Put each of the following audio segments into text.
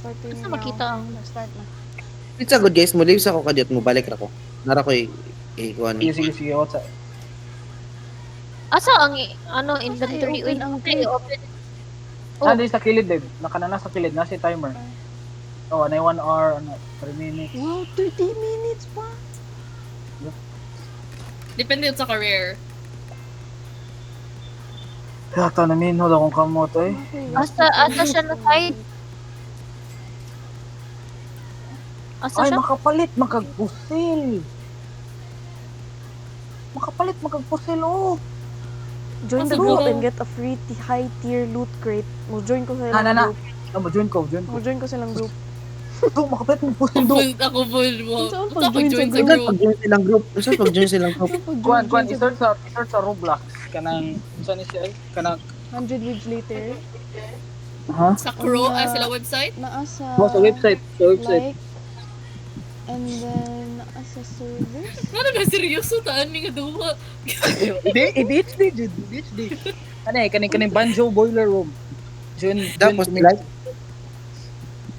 Starting Basta now. makita ang Start na. It's a good guys, mo leaves ako kadiyot mo balik ra ko. Nara ko kuan. Sige, what's up? asa ang ano inventory i-open ang crate? open. Ah, di sa kilid din. Nakanana sa kilid, nasi timer. Oh, na 1 hour, 3 minutes. Wow, 30 minutes pa. Depende yun sa career. Yata na minhod akong kamot eh. Asa siya na side? Asa Ay, siya? makapalit, makagpusil. Makapalit, makagpusil, oh. Join the Asa group go? and get a free high tier loot crate. Mo join ko sa ilang Na. group. Join ko. Mo join ko sa ilang group. Do, makapalit, magpusil, do. Ako full mo. Saan Basta pag-join pag-join sa sa Saan group. pag-join silang group? Saan pag-join silang group? Kuan, i-search sa Roblox. Kanang, saan ni siya? Kanang, 100 weeks later. ha? Sa crew, sila website. Naasa Sa website. like and then naasa service. Ano ba, seryoso? Taan ni nga duwa. I-BHD, Jude. BHD. Ano eh, kaning banjo boiler room. Tapos like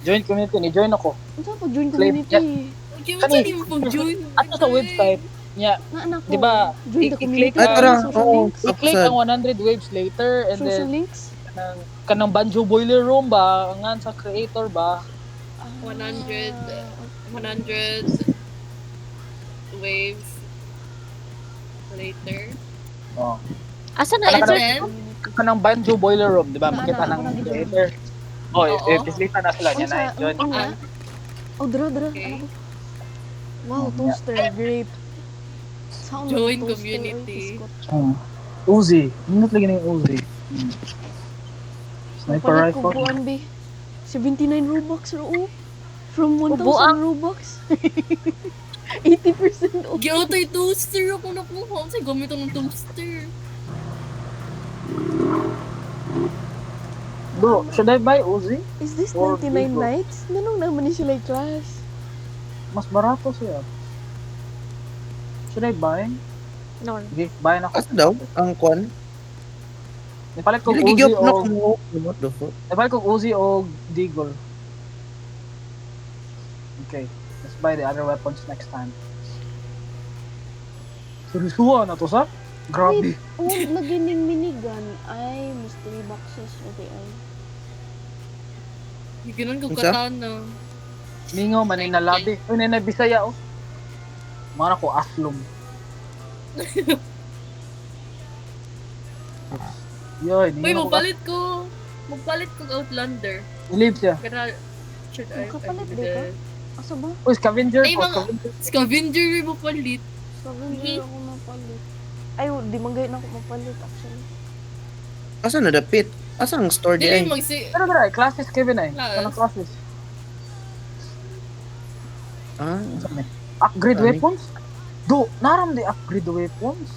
Join community, ni-join ako. Unsa pag join Flame, community? Okay, what's Kani- yung pag-join? Ato sa website, niya, Naan ako. di ba, Join the i-click community. Ay, tara, Social oo. links. i-click Sa- ang 100 waves later and Social then links. kanang banjo boiler room ba, ngan sa creator ba? 100 waves later. Oh. Asa na Wala ka insert? Kanang banjo boiler room, di ba? Naa, Makita naa, ng ako na gijoin. creator. Oh, Oo. bislita na sila niya na. Join. Una. Oh, dra. Okay. Ano? Wow, toaster. Great. Sound ng Join toaster, community. oy, biskot. Uzi. Minute lagi na yung Uzi. Sniper Palit ko rifle. buwan, be. 79 Robux, roo. From 1,000 Buang. Robux. 80% off. Giyota yung toaster ako nakuha. Kasi gamit ako ng toaster. Bro, should I buy Uzi? Is this Or 99 Vivo. nights? Nanong naman ni sila class? Mas barato siya. Should I buy? No. Sige, buy na ako. asa daw ang kuan? Ipalit ko Dili Uzi gyud na o ko. What the fuck? ipalit ko Uzi o Deagle. Okay, let's buy the other weapons next time. Seryosuhan na to sa? Grabe. Oh, nagining minigun. Ay, mystery boxes. Okay, ay. Ganun ko Unsa? katana. Mingo, manay na labi. Uy, nanay Bisaya, oh. Mara ko, aslom. Yoy, Uy, ningo ko. magpalit ko. Magpalit ko Outlander. Leave siya. Kaya, should I? Makapalit, I di ka? did. Asa ba? Uy, scavenger Ay, ko. mga- Scavenger mo palit. Scavenger ako mapalit. Ay, di magay na ako mapalit actually. Asa na dapit? Asa ang store di ay? Dili magsi... Pero tara, classes Kevin ay. Class. Anong classes? Ah, Upgrade Dami. weapons? Do, naram di upgrade weapons?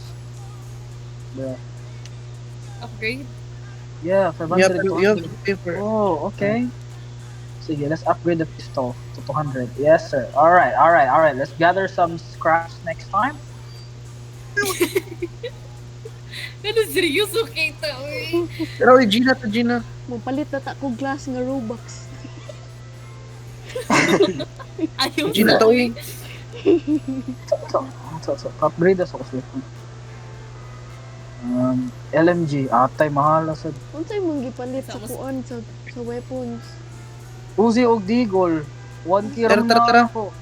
Upgrade? Yeah, you have 500. to, you have to pay for. Oh, okay. Sige, let's upgrade the pistol to 200. Yes, sir. Alright. Let's gather some scraps next time. Ano, seryoso kita, uy. Pero Gina to Gina. Mapalit na ta kong class nga Robux. Ayaw Gina to eh. So, upgrade sa weapon. LMG, atay mahal sa Unsay mong gipalit sa Sa- kuan sa weapons? Uzi og Deagle. 1 kilo Tara. ako.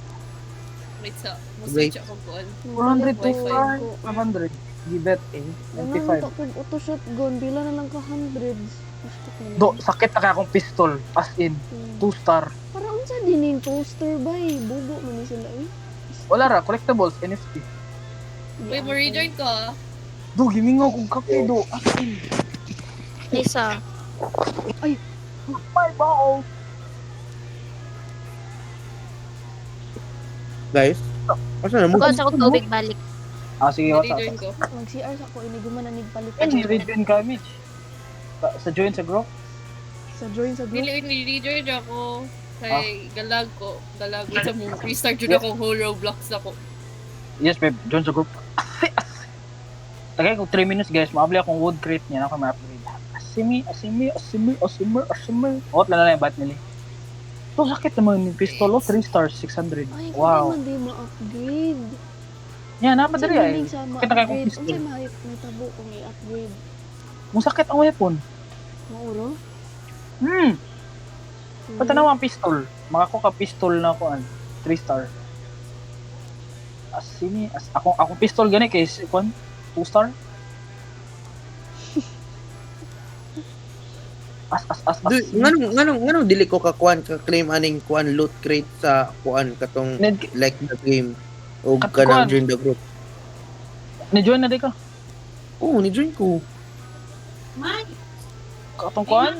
Wait sa... Wait. Maswitch ako kuan. 400 to Wi-Fi. 500. Gibet eh. Ano 95. ta kung auto shotgun bila na lang ka hundreds. Gusto ko na. Do, sakit na kaya akong pistol. As in, 2 star. Para unsa din yung toaster bay? Bugo man ni sila eh. Wala ra, collectibles, NFT. Uy, ma-rejoin ka. Do, gimingaw kong kape, do. As in, Isa. my ball. Guys. Asa na mo? Kuha sa kong tubig balik. Ah, sige, what's up? Ma-rejoin ko. Mag-CR sa ko ini guman na nigpalit. Rejoin ka, Mitch. Sa join sa group? Sa join sa group. Dili, ni-rejoin ako. Kay galag ko. Galag ko sa mo. Restart yun akong whole Roblox ako. Yes, babe. Join sa group. Tagay ko 3 minutes, guys. Maabli akong wood crate niya. Ako ma-upgrade. Asimi. Ot lang na lang yung bat nila. Ito, sakit naman yung pistol. 3 stars, 600. Ay, kung Wow. man di ma-upgrade. Yan, napadali ay. Sa Sakit na kayo kung ma-upgrade. pistol. Unsay may tabo kung i-upgrade. Kung sakit ang weapon. Mauro? Patanaw ang pistol. Makakuha ka pistol na kuan. 3 star. Ako pistol gani kay kuan 2 star. As. Nganong dili ko ka claim aning kuan loot crate sa kuan katong Ned, like the game o At kanang kuan. join the group. ni-join na di ka. Oo, ni-join ko. Katong kuan,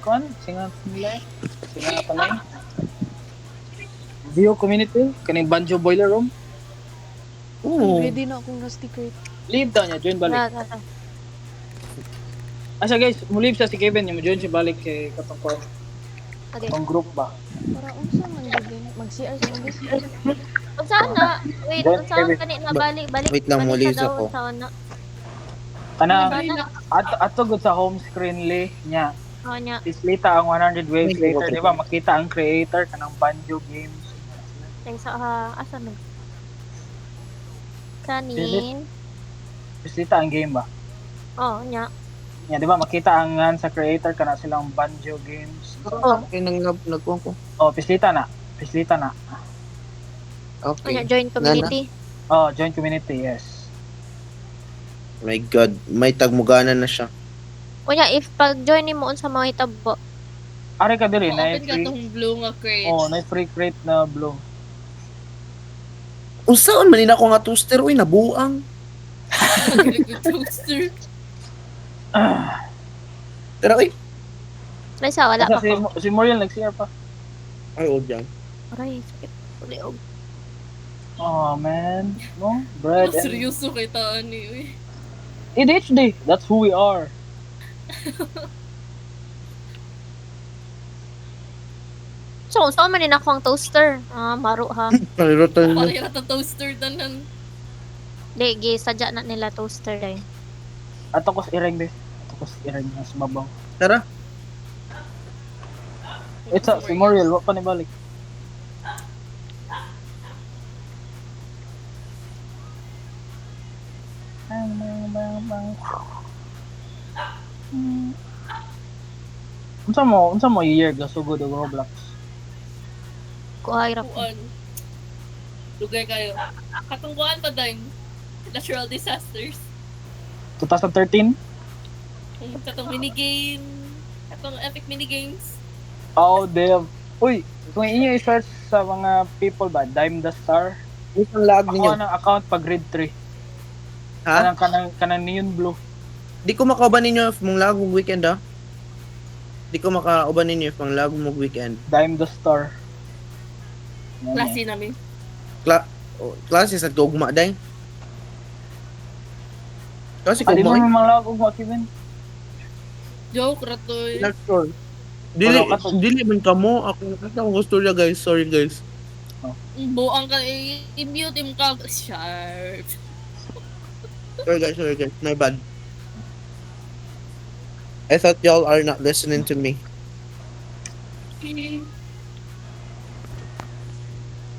kuan, singa nila. Singa tanay. View community, kaning Banjo Boiler Room. Oo. Ready na akong rusty crate. Leave daw niya, join balik. Asa guys, mulib siya si Kevin, yung join siya balik kay katong kuan. Okay. Katong group ba? Para unsa man gid mag-CR sa mga Unsa na? Wait, Don't unsa Kevin. kani na balik. Wait lang, balik muli sa sa daw sa una. Kanang Balik. ato gud sa home screen li niya. Oh nya. Islita ang 100 waves Ay, later, okay. di ba? Makita ang creator kanang Banjo Games. Thanks sa asa man. Kanin. Islita ang game ba? Oh, nya. Yan, di ba? Makita ang ngan sa creator kana silang Banjo Games. Oh, Okay, nagkuhan ko. Oh, pislita na. Okay. nya join community. Oh, join community, yes. My God, may tagmuganan na siya. Unya if pag join nimo unsa mga hitabo. Are ka diri na Open ka free. tong blue nga crate. Oh, na free crate na blue. Unsaon man nila ko nga toaster uy nabuang. Good toaster. Pero uy, May sa wala pa Kasi ko. si Moriel nag-CR pa. ay old yan. Aray, sakit. Uli og. Oh, man. No? Bread and... Seryoso kay taan ni. Uy. ADHD. That's who we are. So, saan man din ako ang toaster? Maro ha. Nalirotan nila. Parang yata toaster tanan. Di, sadya na nila toaster eh. Ato ko ireng be. Ato ko ireng na sa babaw. Tara. It's si Moriel. Wa pa ni balik. Unsa mo year gasugod og Roblox? Kuhay ra ko. Kuan. Lugay kayo. Katungguan pa din. Natural disasters. 2013? Katong minigame. Katong epic minigames. Oh, damn. Uy, kung inyo i-search sa mga people ba, Dime the Star, Isang lag ako ninyo. ng account pag grade 3. Ha? Kanang neon blue. Di ko makauban ninyo if mong lag mong weekend ha. Di ko makauban ninyo if mong lag mong weekend. Dime the Star. Yan, Klase namin. Klase sa tugma day. Kasi yan. kung Di mo mo may mga lagog mo, Kevin? Joke ratoy. sure. Dili, Wala ka to. dili man kamo. Ako nakita ko storya guys. Sorry guys. Buang ka. I-mute im ka. Sharp. Sorry guys. My bad. I thought y'all are not listening to me.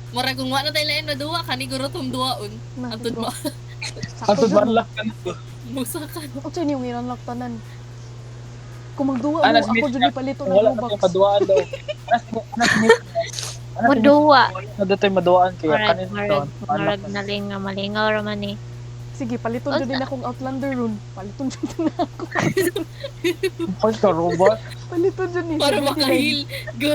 Mura kung wala tayo lain na duwa. Kaniguro tong duwaon. Antod mo. Ato ba lang ka na? Musa ka. Unsa ni yung iranlock tanan? Kung magduwa mo, Anas ako Smith dyan na. ipalito Wala ng ka Robux. yung maduaan daw. Anas Smith. Muduwa. Wala na dito yung maduaan kaya kanin doon. Marag na malingaw raman eh. Sige, paliton dyan din akong Outlander rune. Paliton dyan din ako. Pag ka robot. Paliton dyan ni. Para makahil. Go.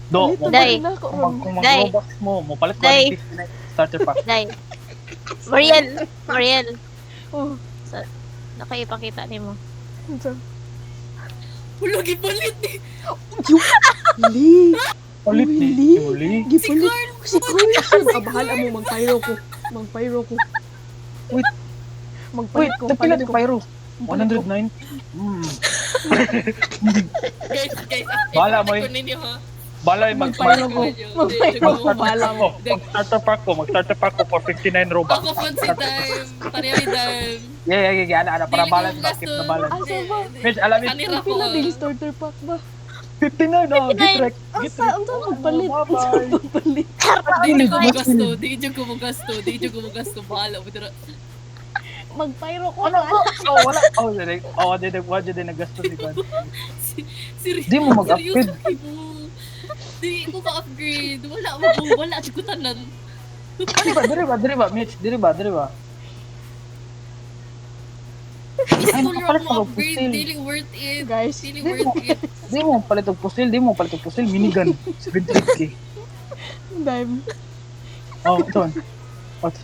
Do, Paliton Day. dyan din ako. kung Day. mag-robux mo palit ko Day. ng 59 starter pack. Day. Mariel. Oh, Nakaipakita ni mo. unsa? Hulog ipalit ni. Li! Ulit Uli. Uli. Gipalit. Si Carl. Bahala mo, mag-pyro ko. Wait. Magpalit Wait, ko. napila palit di ko. Pyro. Palit ko. 190. Guys. Bahala mo i-protect eh. ko ninyo ha. Balay Magpayro ko. Magpayro ko. Bahala mo. Mag-starter pack ko for 59 robux. Ako fun si Dime. Pareho ni Dime. Yeah. Ana, para Dili ko balance ba? Keep gasto. na balance. Asa ba? Mitch, alam mo, Kanira ko. Pila din starter pack ba? 59 na, get wrecked. Ang Get sa, wrecked. ang saan magpalit? Ang Bye-bye. saan magpalit? Di ko mo gasto, di ko mo gasto, bahala mo tira. Mag-pyro ko Ano na. ba? Oh, wala. Oh, direct. Oh, direct. Wala din nagasto si Kwan. Seryoso Di mo mag-upgrade. mo. Di ko ka-upgrade. Wala ko tanan. Diri ba, Mitch? Diri ba? Gusto Ay, ko nakapalit lang na upgrade, pusil. dili worth it. Guys, Dili worth it. Di mo palit og pusil, minigun. 73k. Dime. Oh, ito. What?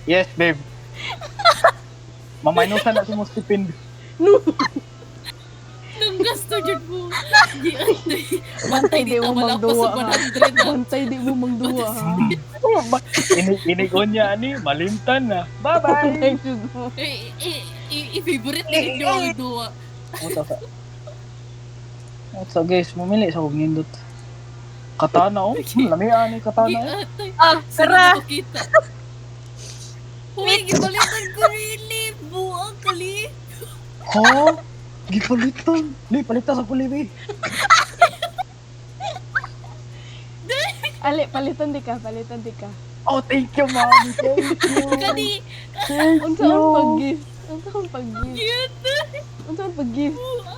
Yes, babe. Maminusan na si mo stipend. Nang gasto dyan mo. Di antay. Bantay di mo magduwa ha. 100 na. Bantay di mo magduwa ha. Inigon niya ani, malimtan na. Bye-bye. Thank you mo. I-favorite na rin yung ang duwa. So guys, mamili sa kong nindot. Katana oh. Lamian ni katana oh. Giatay. Ah, Sarap ako kita. Uy, gibalitan ko really. Buang kali. Ha? Gipalitan. Li, palitan sa kulibi. Ali, palitan di ka. Oh, thank you, mami. Thank you. Kani. Thank Unsa you. ang pag-gift? Unsa ang pag-gift? Giatay. Unsa ang pag-gift?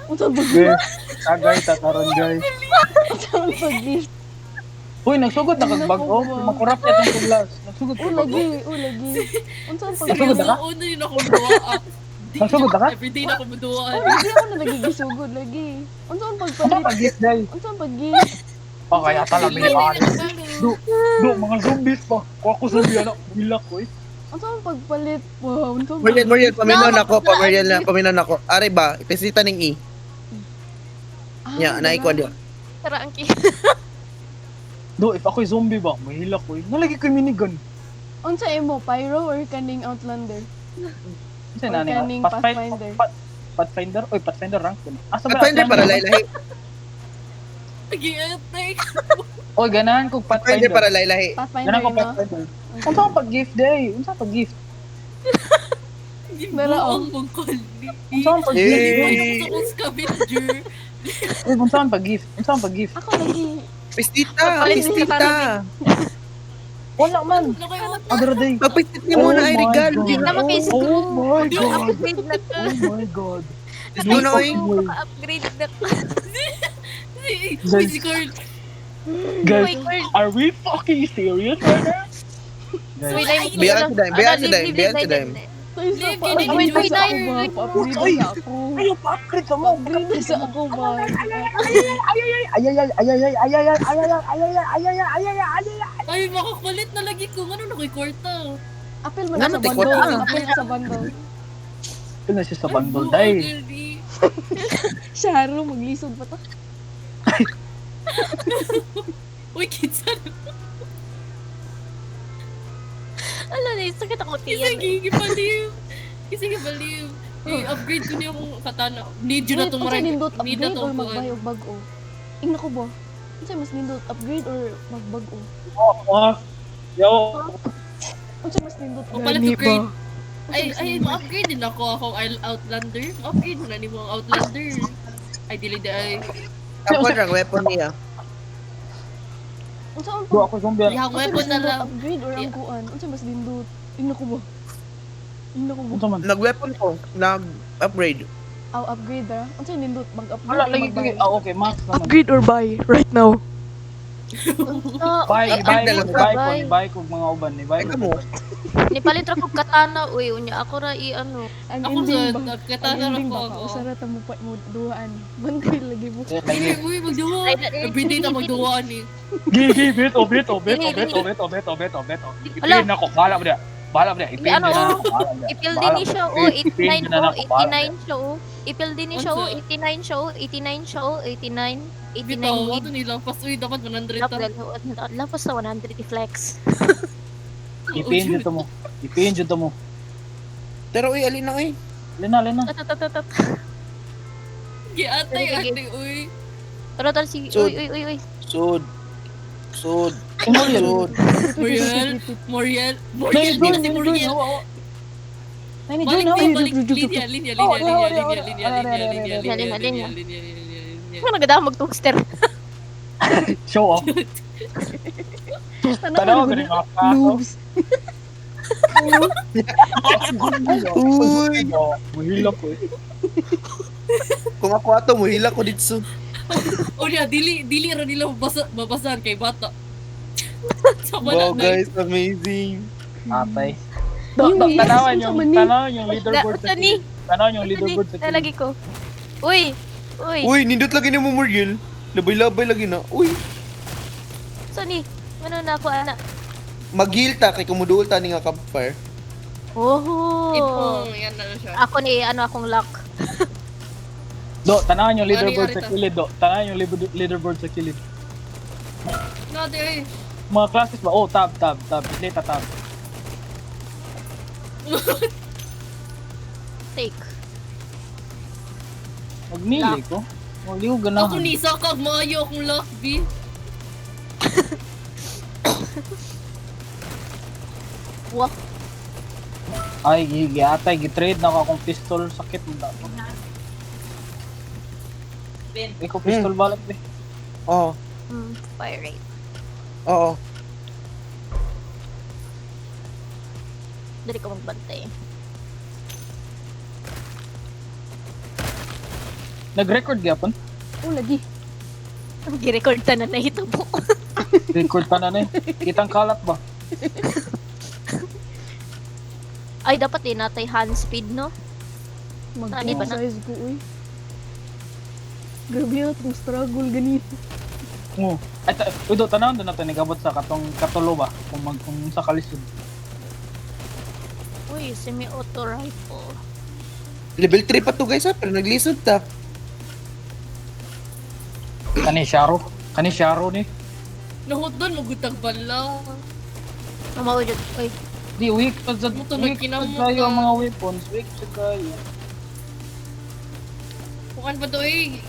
Unsa ang pag-gift? Guys, tagay, tataron guys. Unsa ang pag-gift? Uy, nagsugod na kagbag oh. Makurap niya itong tuglas. Nagsugod ka bag oh. Lagi. Unsa ang Nasugod pag-gift? na ka? Una yun ako duwa. Nasugod na ka? Everyday na ako duwa. Oh, hindi ako na nagigisugod lagi. Unsa ang Ano pagpalit? pag-gift day? Unsa ang pag-gift? Oh, kaya talaga yan. Do, mga zombies pa. Kung ako zombie, anak, bilak ko eh. Unsa ang pagpalit? Wow, unsa ang Marian, paminon ako. Are ba, ipesita ning E. Nya, naikwa dia. Tara ang ki. Do, if ako'y zombie ba, mahilak ko eh. Nalagi ko yung minigun. Unsa imo, pyro or kaning outlander? Kasi Or nani kaning nga, Pathfinder. Pathfinder? Oy, Pathfinder rank ko na. Asa ba? Pathfinder para lahi-lahi. Giatay. Oy, ganahan kong Pathfinder Pathfinder. para lahi-lahi. Pathfinder, Ganahan kong no? Pathfinder. Unsa ang pag-gift day? Unsa ang pag-gift? Buang mong kali. Unsa ang pag-gift? Yay! Gusto kong scavenger. Uy, unsa ang pag-gift? Unsa ang pag-gift? Ako lagi. Pistita. Wala man. Other day. Pagpistit niyo muna ay regalo. Hindi na mag-isip. Oh my god. Upgrade na ka. Oh my god. Ano na oy? Upgrade na ka. Uy, si Carl. Guys, are we fucking serious right now? Uy, Guys, Beyond to them. So, isa Live, pa. ganun, Upgrade wait, sa wait, ako ba? wait. Pa-upgrade Uy. sa ako. ayaw pa-upgrade sa mo. Upgrade sa ako ba? Ay, makakulit na lagi ko. Ano na ko'y kwarta? Apil man Ano, sa tikot bundle. na. Apil sa bundle. Ito na siya sa bundle, day. Sharo, maglisod pa ta. Uy, kids, ano? Ano na, sakit ako Kasi tiyan. gigibaliw. Kasi gibaliw. I-upgrade ko niya akong katana. Need you na Wait, itong unsa nindot Need na upgrade or itong magbay o bag-o? Ingna ko ba? Unsa mas nindot upgrade or magbag-o? Yo, Unsa mas nindot O pala to grade. Ay, ma-upgrade din ako akong Outlander. Ma-upgrade mo na ni mo ang Outlander. Ay, dili di ay. Ako ang weapon niya. Unsa ang do ako zombie. Yung unsa weapon mas na nindot lang. upgrade or ang kuan? Unsa mas nindot? Ingna ko ba? Ingna ko ba? Unsa man? Nag-weapon ko. Nag-upgrade. Aw, upgrade ah. Unsa nindot? Mag-upgrade Wala or lagi magbay? ko. Ah, okay, max naman. Upgrade or buy right now? Buy Bye. ko mga uban ni buy Ay, ko. kamo. Nipalit ra ko katana. Uy, unya ako ra i-ano. Ang Ako ending sa ba? katana Ang ending ako ba? ako. Usara ta mo pa mo duaan. Bantay lagi mo. Uy, magduwa. Everyday na magduwa ni. Gigi, beto. Ala. Ipin ako, bahala mo dia. Ipin Ano, na oh. ako, bahala mo dia. Ipil din ni siya, oh. 89 Ipin na po. ako, bahala mo 89 siya, oh. Ipil din ni siya, oh. 89 siya, oh. 89 siya, oh. 89. 89 Bitaw, mid. ato nila. Pas, uy, dapat 100 ta. Lapas sa 100 i-flex. Ipin dito mo. Pero uy, alin na eh. Lina. Tatatat. Giatay, Sige. ate, uy. Tara, sige. So- Uy. Sud. Moriel. Moriel. Nay, Moriel. join, Moriel. Nay, Balik join din, na. balik. Linya. Ano nagadaang mag-toaster? Show off. Tanaw ko rin mga kaso. Noobs. Uy! Mahilap ko eh. Kung ako ato, muhila ko dito. O niya, dili ra nila mabasahan kay bata. Sa Wow, mananay. guys, amazing. Atay. Yung Tanawan yes, yung, sa mani. tanawan yung leaderboard sa Sani? kilid. Tanawan yung leaderboard sa kilid. Nalagi ko. Uy! Uy! Uy, nindot lagi ni mo, Muriel. Labay-labay lagi na. Uy, Sani? Ano na ako, anak? mag-heal ta kay kumuduol ta ni nga campfire. Oh! Ipong, yan na siya. Ako ni, ako lock. Do, tanawan yung leaderboard Ari, sa ta. kilid, do. Tanawan yung leaderboard sa kilid. Nade eh. Mga classes ba? Oh, tab. Data tab. Take. Magmili ko. Maliw Ako ganahan. ni sakag maayo akong lock, B. Wah! Ay, atay, gitrade na ako akong pistol. Sakit mo na. Ikaw pistol balak eh. Oo, Fire rate. oo. Dali ko magbantay. Nag-record gyapon? Oh, lagi. Gi-record ta na ito po. Record pa na eh. Kitang kalat ba? Ay, dapat din natay hand speed, no? Ano ba na? Mag-exercise ko, uy. Grabe na itong struggle ganito. Oo. Ay, do, tanawan doon natin nagabot sa katulo ba? Kung sa kalisod. Uy, semi-auto rifle. Level 3 pa to guys ha, pero naglisod ta. Kani Sharo ni. Nahudon, magutag bala. Namawid. Uy, Di, weak pa sa Muto, weak pa nagkinamot kayo ang ka. mga weapons. Weak sa kayo. Bukan pa to eh.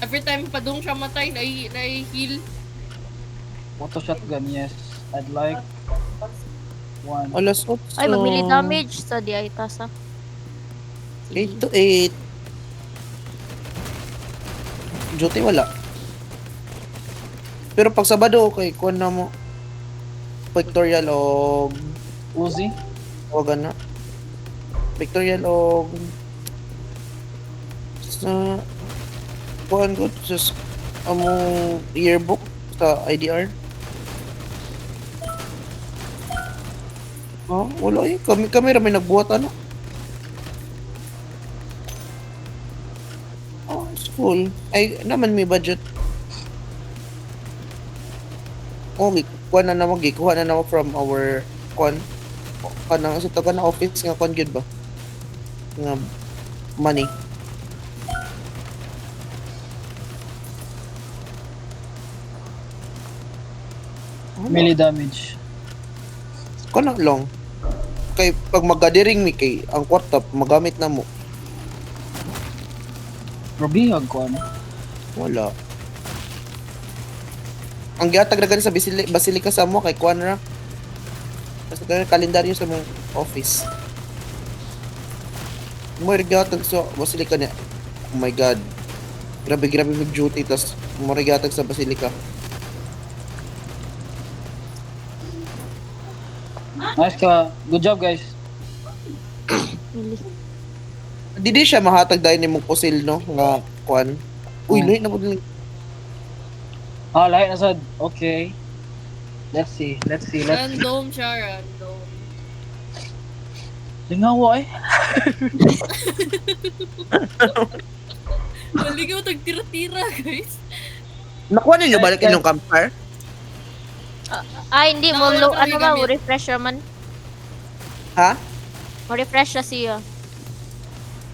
Every time pa doon siya matay, nai-heal. Auto shotgun, yes. I'd like one. Alas 8. ay, mag-melee damage sa di ay tasa. 8 to 8. Jote wala. Pero pag Sabado, okay, kuha na mo. Pictorial o Uzi. Huwag na. Pictorial o sa kuhaan ko just among yearbook sa IDR. Oh, wala eh. Kami rami nagbuhat ano. Oh, it's full. Ay, naman may budget. Oh, kuha na naman, kuha na naman from our kanang sa taga na office nga kon gyud ba? Nga money. Melee damage. Kana long. Kay pag magadiring mi kay ang kwarta magamit na mo. Robihag ko ano. Wala. Ang gihatag ra gani sa Basilica sa mo kay kuan ra. Basta kay kalendaryo sa mong office. Mo gihatag sa Basilica niya. Oh my god. Grabe mag duty tas mo gihatag sa Basilica. Nice ka. Good job guys. Melee. Di siya mahatag dahil ni mong pusil no nga kuan. Uy, Oh. lahi na pud lang. Ah, lahat na sad. Okay. Let's see. Random siya, random. Lingawa eh. Maligaw tagtira-tira, guys. Nakuha ninyo balik inyong campfire? Ay, hindi mo Wala low, ko ano ba, gamit. refresh man. Ha? Mo-refresh na siya.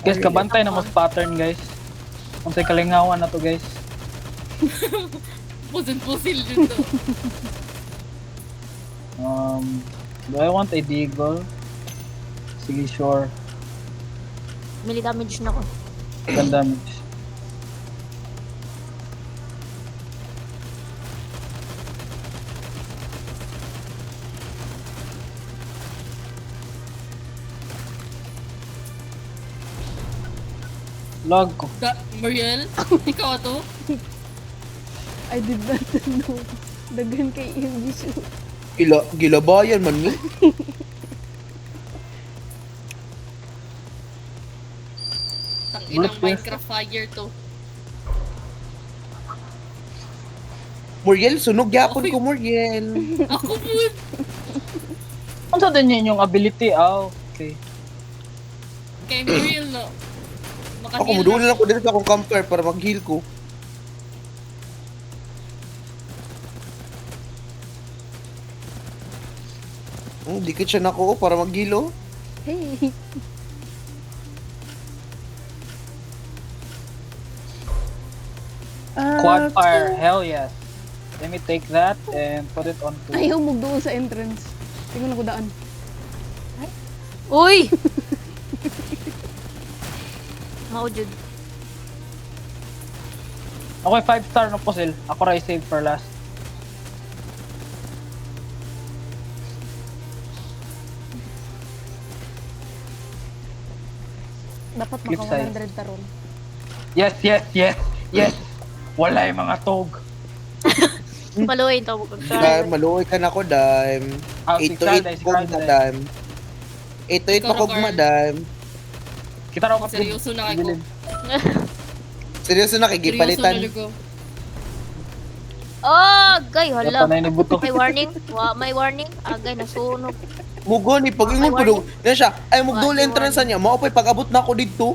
Guys, kabantay na mas pattern guys. Kung say kalingawan na to guys. Pusil-pusil dun to. Do I want a deagle? Sige, sure. Melee damage na ko. Gun damage. Lag ko. Mariel, ikaw to? I did not know. Dagan kay English. Gilabayan man ni. Tang inang Bullet Minecraft fire to. Muriel, sunog yapon ko Muriel. Ako po. Ano sa din yun yung ability? Ah, okay. Kay Mariel no. Ako mudula lang ko dito sa akong camper para mag-heal ko. Dikit siya nako para mag-heal oh. Hey. Quad fire, hell yes. Let me take that and put it on to... Ayaw mo doon sa entrance. Tingnan ako daan. Uy! Maujud. Okay, 5-star no puzzle. Ako rin save for last. Dapat Flip maka side. 100 taron. Yes, yes, yes, yes! Wala yung mga tog. Paluin to. Dime, maluoy ka na ko, Dime. Ah, si Ito Kralday, si kog na, Kralday. Dime. Ito Ikaw, kog ma, Carl. Dime. Kita raw ka Seryoso na kayo. Seryoso na, Seryoso na kigipalitan. lugo. Oh, gay, Wala hala. pa na yung buto. May warning. May warning. Agay, nasunog. Mugo ni, pag ingon ko doon, na siya, ay mugdol Wala, entrance niya, maupay pag-abot na ako dito.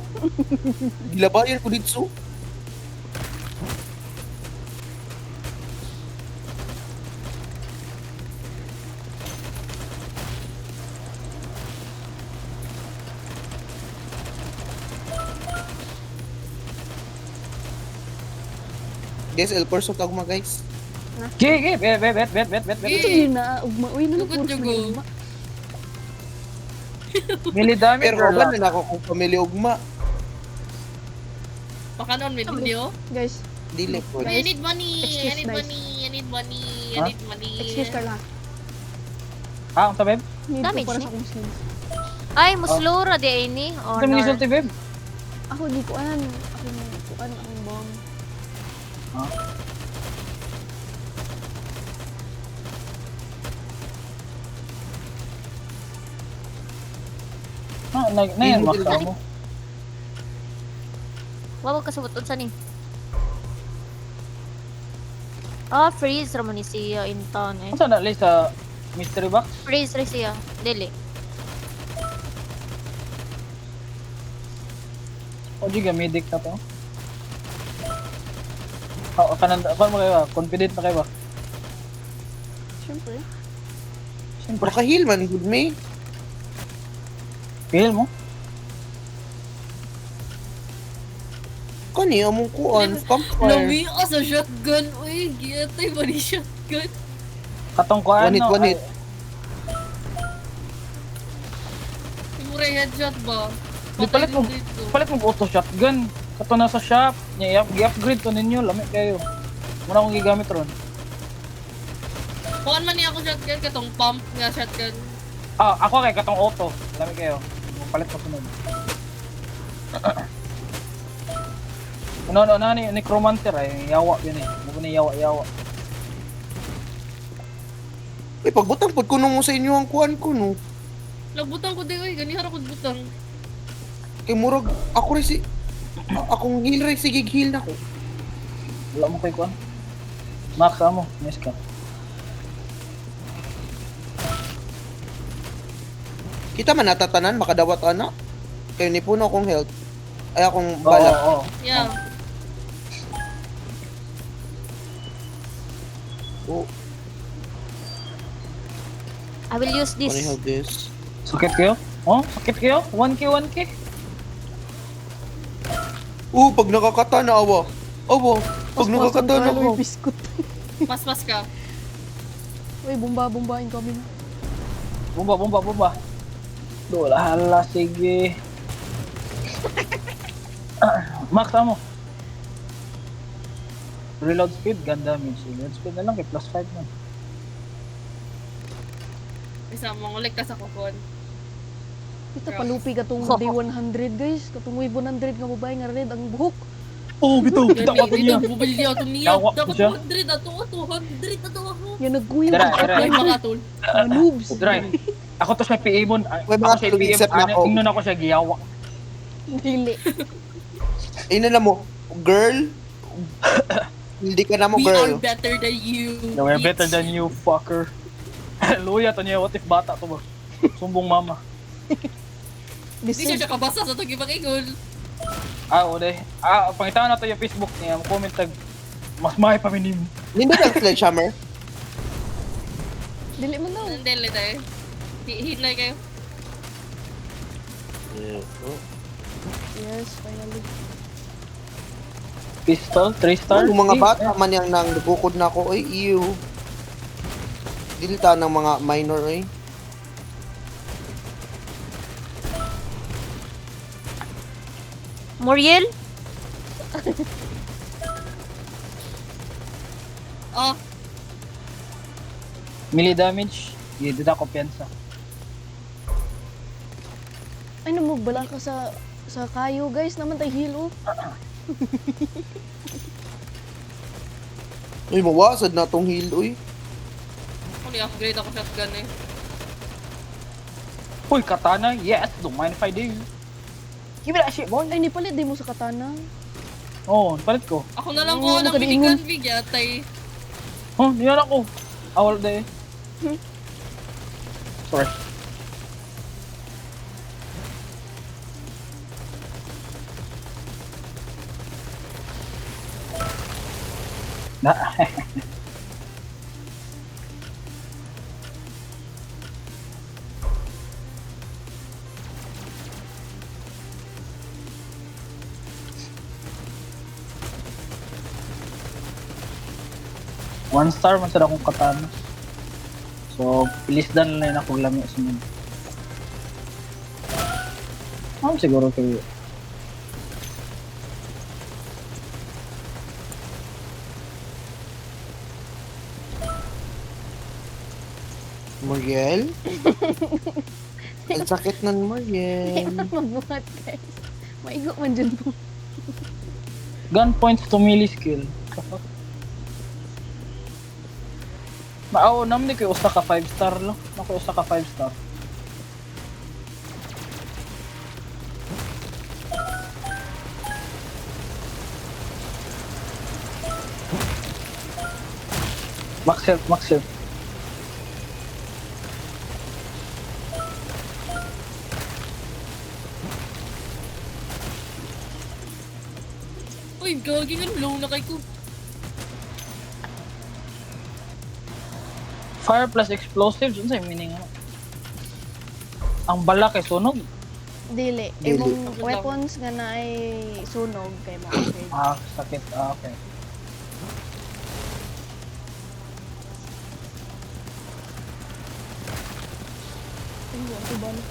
Gilabayan ko dito. Guys, El Corso tagma guys. Gigi, bet. Gigi. Ito yun na, ugma. Uy, Lugod nanapurso yung na go. ugma. Mili dami, Pero girl. ba na ako kung pamilya ugma? Pakanon, may video. Guys, Dili po. I need money. Excuse, I need guys. money. I need money. I Huh? need money. excuse ka lang. Ah, ang sabib? Need ko Damage para ni? sa akong skills. Ay, muslura di ini. Ito mo Honor. gisulti, babe. Ako, di ko an. Ako, ang bong. Ah, na yan, Hindi, maksa hindi. mo. Wawag ka subot unsa ni. Ah, freeze ramon ni siya in town eh. Ano sa nalis sa mystery box? Freeze ra siya. Dili. O, Giga, medic na to. Oh, kanan mo kayo ba? Confident na kayo ba? Siyempre. Siyempre. Maka-heal man, good me. Feel mo? Kani, among kuan, campfire. Lami ka sa shotgun. Uy, giyatay ba ni shotgun? Katong ko ano? Wanit. Yung headshot ba? Di palit mo, dito. palit mo auto shotgun. Kato na sa shop. I-upgrade to ninyo, lamig kayo. Muna akong gigamit ron. Kuhan man niya ako shotgun, katong pump nga shotgun. Ah, ako kay katong auto. Lamig kayo. Palit mo sunod. Ano ni necromancer ay yawa yun eh. Buko ni yawa. Eh, pagbutang pag kunong mo sa inyo ang kuan ko, no. Nagbutang ko din, uy. Ganihara ko butang. Kay murag, ako rin si... akong heal rin, sige, heal na ko. Wala mo kay kuan. Max amo, miss ka. Kita man natatanan, makadawat ana. Kayo ni puno akong health. Ay, akong Oo, bala. oo. Yeah. Oh, I will use can I this. have this? Sakit kayo? Oh, sakit kayo? 1k. Pag nakakata na awa. Awa, pag nakakata na Uy, ako. biskut. Mas ka. Uy, bomba-bombain kami na. Bomba. Dola, hala, sige. Max amo. Reload speed, gun damage. Reload speed na lang kay plus 5 na. Isa, mangulik ka sa kokon. Ito palupi katong day 100 guys. Katong wave 100 nga babae nga red ang buhok. Oh, bitaw. Kita ko niya. Ito, bumili niya ito niya. Yawa ko Dapat siya. 200 ato, 200 ato ako. Yan nagkuyo. Dara, dara. Ay, mga tol. Mga noobs. Dry. Ako to siya PA mo. Wait, Ako mga siya tulog, except PA. na ako. Tingnan ako siya giyawa. Dili. Ayun na mo, girl. Hindi ka na mo, We are girl. better than you. No, we're bitch. better than you, fucker. Luya to niya. What if bata to ba? Sumbong mama. Hindi siya Deceive. kabasa sa itong ibang igol. Uday. Pangitawan na to yung Facebook niya. Comment tag. Mas mahay pa minim. Hindi na sledgehammer. Dili man daw. Nandeli tayo. Hinay kayo. Yes, finally. Pistol, 3 star. Yung mga bata man yang nang nagukod na ako, ay, ew. Dilita ng mga minor, eh. Muriel? Oh, Melee damage. Hindi na kumpiyansa. Ay mo bala ka sa kayo guys naman tay heal oh. Uy, mawasad na tong heal, uy. ako ni-upgrade ako shotgun eh. Uy, katana. Yes, don't mind if I do. Give me that shit, boy. Ay ni palit di mo sa katana. Oh, palit ko. Ako na lang Oo, ko ng nakadiingon. minigun yatay. Oh, niyan ako. Awal day. Sorry. Na. One star man sa akong katana. So, pilisdan lang na akong lami sa mga. Siguro kayo. Muriel? Ang sakit ng Muriel. Mabuhat guys. Maigo man dyan po. Gun points to melee skill. Maaw naman kayo usa ka 5 star lo. Ako usa ka 5 star. Max health, max health. Uy, gagi nga low na kay ko. Fire plus explosives, ano sa'yo meaning ano? Ang bala kay sunog. Dili. Dili. Imong weapons nga na ay sunog kay mo upgrade. Sakit. Okay. Ay, ako ba na?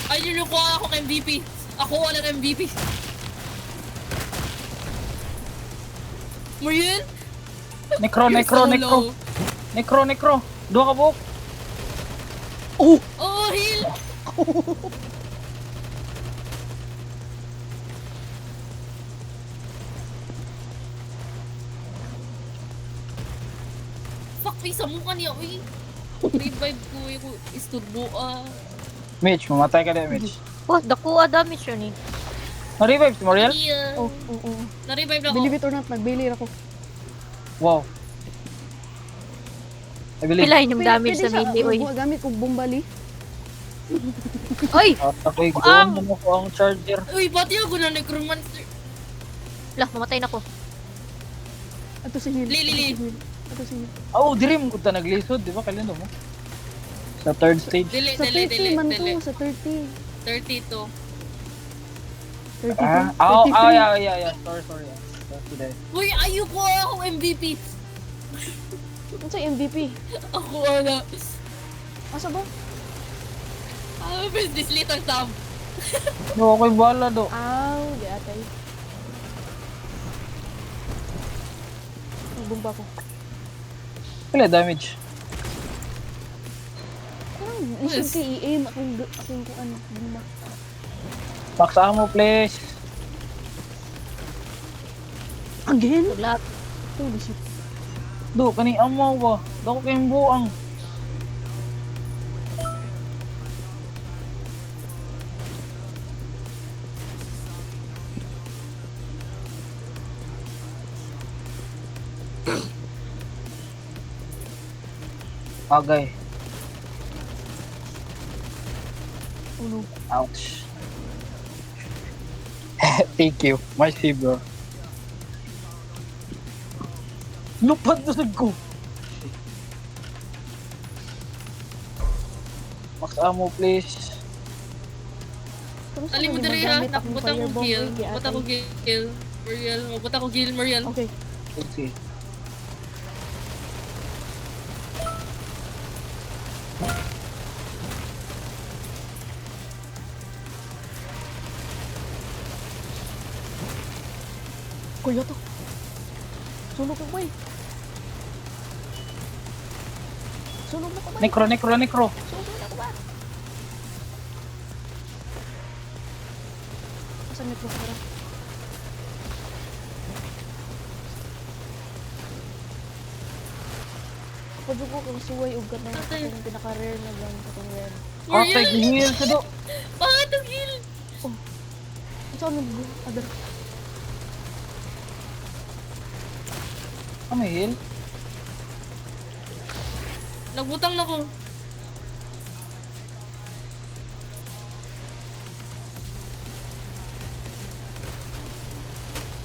Ay, nilukuha ako ng MVP. Ako walang MVP. Muriel? Necro. Duha ka buhok. Oh, heal! Fuck, may sa mukha niya, uy. Revive ko yung isturbo, Mitch, mamatay ka din, Mitch. Oh, dakuha damage yun eh. Na-revive si Mariel? Yeah. Oh, oo. Na-revive na ako. Believe it or not, nag-bailey ako. Wow. I believe. Pilahin yung damage sa melee, oy. Gamit kong bombali. Oy! Okay, Ang- gawin mo ko ang charger. Uy, pati ako na necromancer. Lah, mamatay na ko. Ato si heal. Lili. Ato si heal. Oh, diri mo ta naglisod, di ba? Kailan mo? Sa third stage. Dili, Sa 30 man to, dili. sa 30. 32. 32. Yeah. Sorry. That's today. Uy, ayoko ako MVP. Ano sa MVP? Ako wala. Asa ba? First this little Sam. No, okay, bala do. Aw, di atay. Nagbomba ko. Pila damage. Isip Yes. kay i-aim akong kuan guma. Max ammo, please. Again? Tulap. Holy shit. Do, kani ammo ba? Dako kayong buang. Agay. Oh no. Ouch. Thank you. Mercy, bro. Lupad na sad ko. Max ammo, please. Kamusta Ali mo man diri yung ha, magamit akong nakabot akong firebomb, kill. oy, di Nakabot atay. akong kill. Mariel, mabot akong kill, Mariel. Okay. Let's see. Kuya to. Sunog mo boy. Sunog mo ka ba? Necro, necro, necro. Sunog mo ka ba? Asan nito ka? Kapag ko kung suway ug ka ng Atay. itong pinaka-rare na lang itong red. Atay, Mariel! gihil sa do. Bakit ang kill? Ito ano ba? Adar. Ah, may heal? Nagbutang na ko.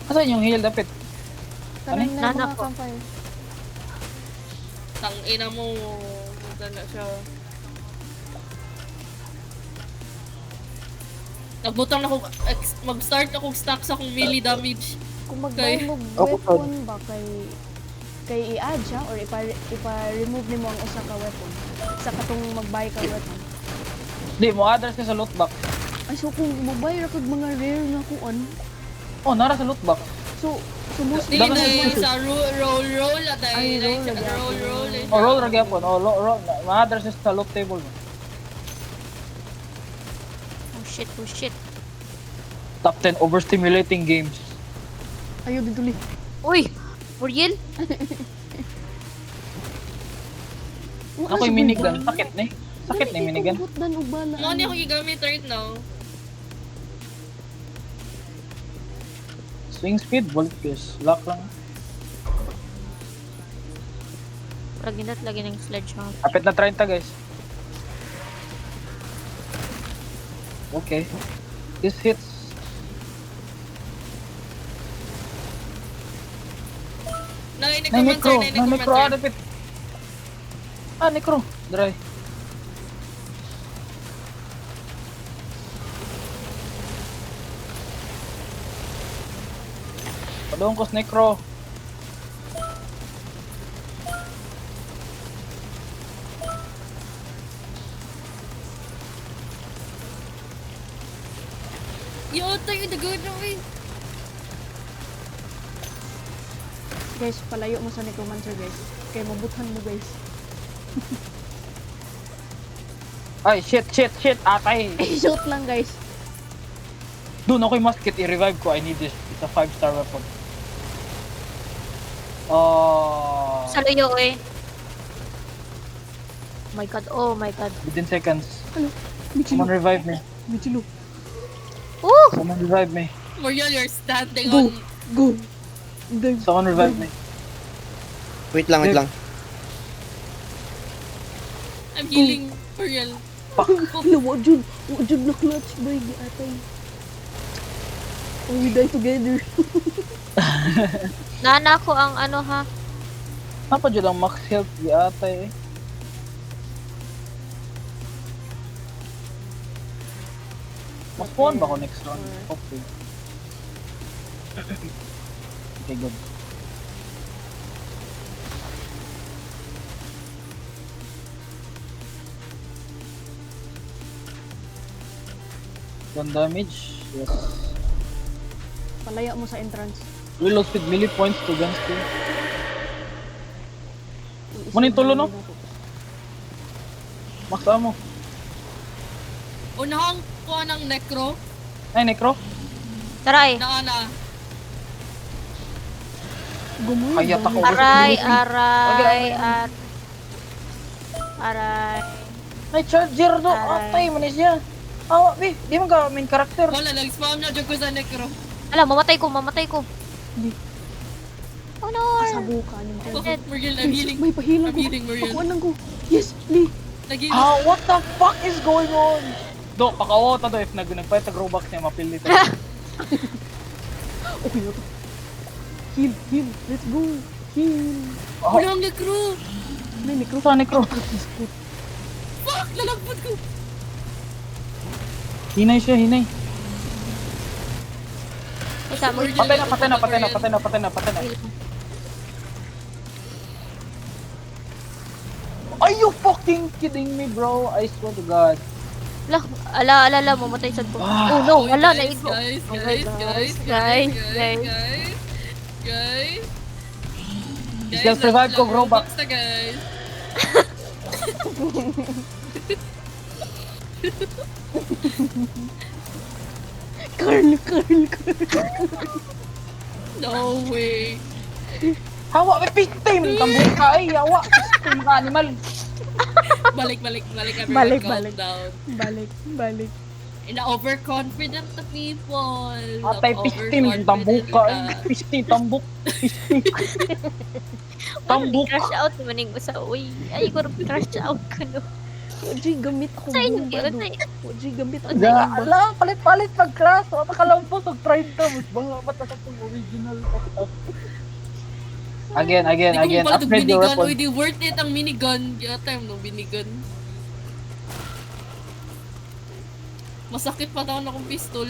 Asan yung heal, dapit? Tanay na Nana mga ko. campfire. Tang ina mo. Punta na siya. Nagbutang na ko. Mag-start akong stack sa akong melee damage. Kung mag-buy Okay. mo Ako, weapon ba kay i-add siya or ipa-remove nimo ang usa ka weapon sa katong mag-buy ka weapon. Di, mo address ka sa loot box. Ay so kung mag-buy ra kag mga rare nga kuan. Oh, nara sa loot box. So most Dili Dapat na sa- sa roll at Ay, ay roll lagi ako. roll. Oh, roll ra gyapon. Oh, roll. Ma-address ka sa loot table mo. Oh shit, oh shit. Top 10 overstimulating games. ayo diduli. Uy! Muriel? Ako yung minigun. Sakit na eh. Sakit na yung minigun. Dan ug bala. Ano niya ako gigamit right now? Swing speed, bullet pierce. Lock lang. Raginat lagi ng sledgehammer. Kapit na 30 guys. Okay. This hits. Na necro. Na necro. Ah, dapit. Ah, necro. Dry. Padung ko sa necro. Yo, tayo dagod na eh. Guys, palayo mo sa necromancer guys. Kay mabuthan mo guys. Ay, shit. Atay. Shoot lang guys. Doon ako yung musket. I-revive ko. I need this. It's a 5-star weapon. Oh. Sa layo eh. My god, oh my god. Within seconds. Michilo. Someone revive me. Michilo. Oh! Someone revive me. Moriel, you're standing Go. on. Go. Dive. Someone revive me. Wait lang, wait lang. I'm healing. Moriel. Hala, wajud na clutch boy di atay. Oh, we die together. Nana ko ang ano ha. Apa dyan ang max health di atay eh. Mas spawn ba ako next round? Okay. Okay, good. One damage? Yes. Palaya mo sa entrance. Reload speed melee points to gun skill. Muna yung tulo, no? Maksa mo. Unahang ko ng necro. Ay, necro. Taray. Na. Gumoy. Kayat ako. Aray, aray, aray. Ay, charger do. Aray. Atay, manis niya. Awa, be. Di mo ka main character. Wala, nag-spam na dyan ko sa necro. Ala, mamatay ko. Di. Oh no. Kasabuka ng Fuck, Muriel, I'm healing. May pahilang I'm ko. healing, Muriel. Pakuan lang ko. Yes, Lee. Nag-heal. What the fuck is going on? Do, pakawota do. If nagpayat sa Robux niya, mapili tayo. Okay na to. Heal, heal. Let's go. Heal. Unahang necro. May necro. Sa necro. Fuck, lalagpot ko. Hinay siya, hinay. Isa mo. Patay na. Are you fucking kidding me, bro? I swear to God. Ala, mamatay sad ko. Oh no, ala, naigo. Guys. Self-revive ko, bro, Robux na, guys. Carl. No way. Hawa, may victim! Tambong ka ay, hawa! Victim ka, animal! Balik, everyone. Balik, calm balik. down. Balik. Ina-overconfident na people. Atay, victim! Tambong ka ay! Pisting, tambok! Pisting! Tambok! Crash out naman yung sa uy. Ay, ko crash out ko no. Wajay gamit ako. Sa inyo, bomba, do. sa- Wajay gamit ako. Ya, bomba. ala, palit-palit pag-class! Wata ka lang po, mag-try to! Mas banga, bata sa pong original. Again, Hindi ko pala upgrade your minigun. weapon. Uy, di worth it ang minigun. Yata yung minigun. Masakit pa taon akong pistol.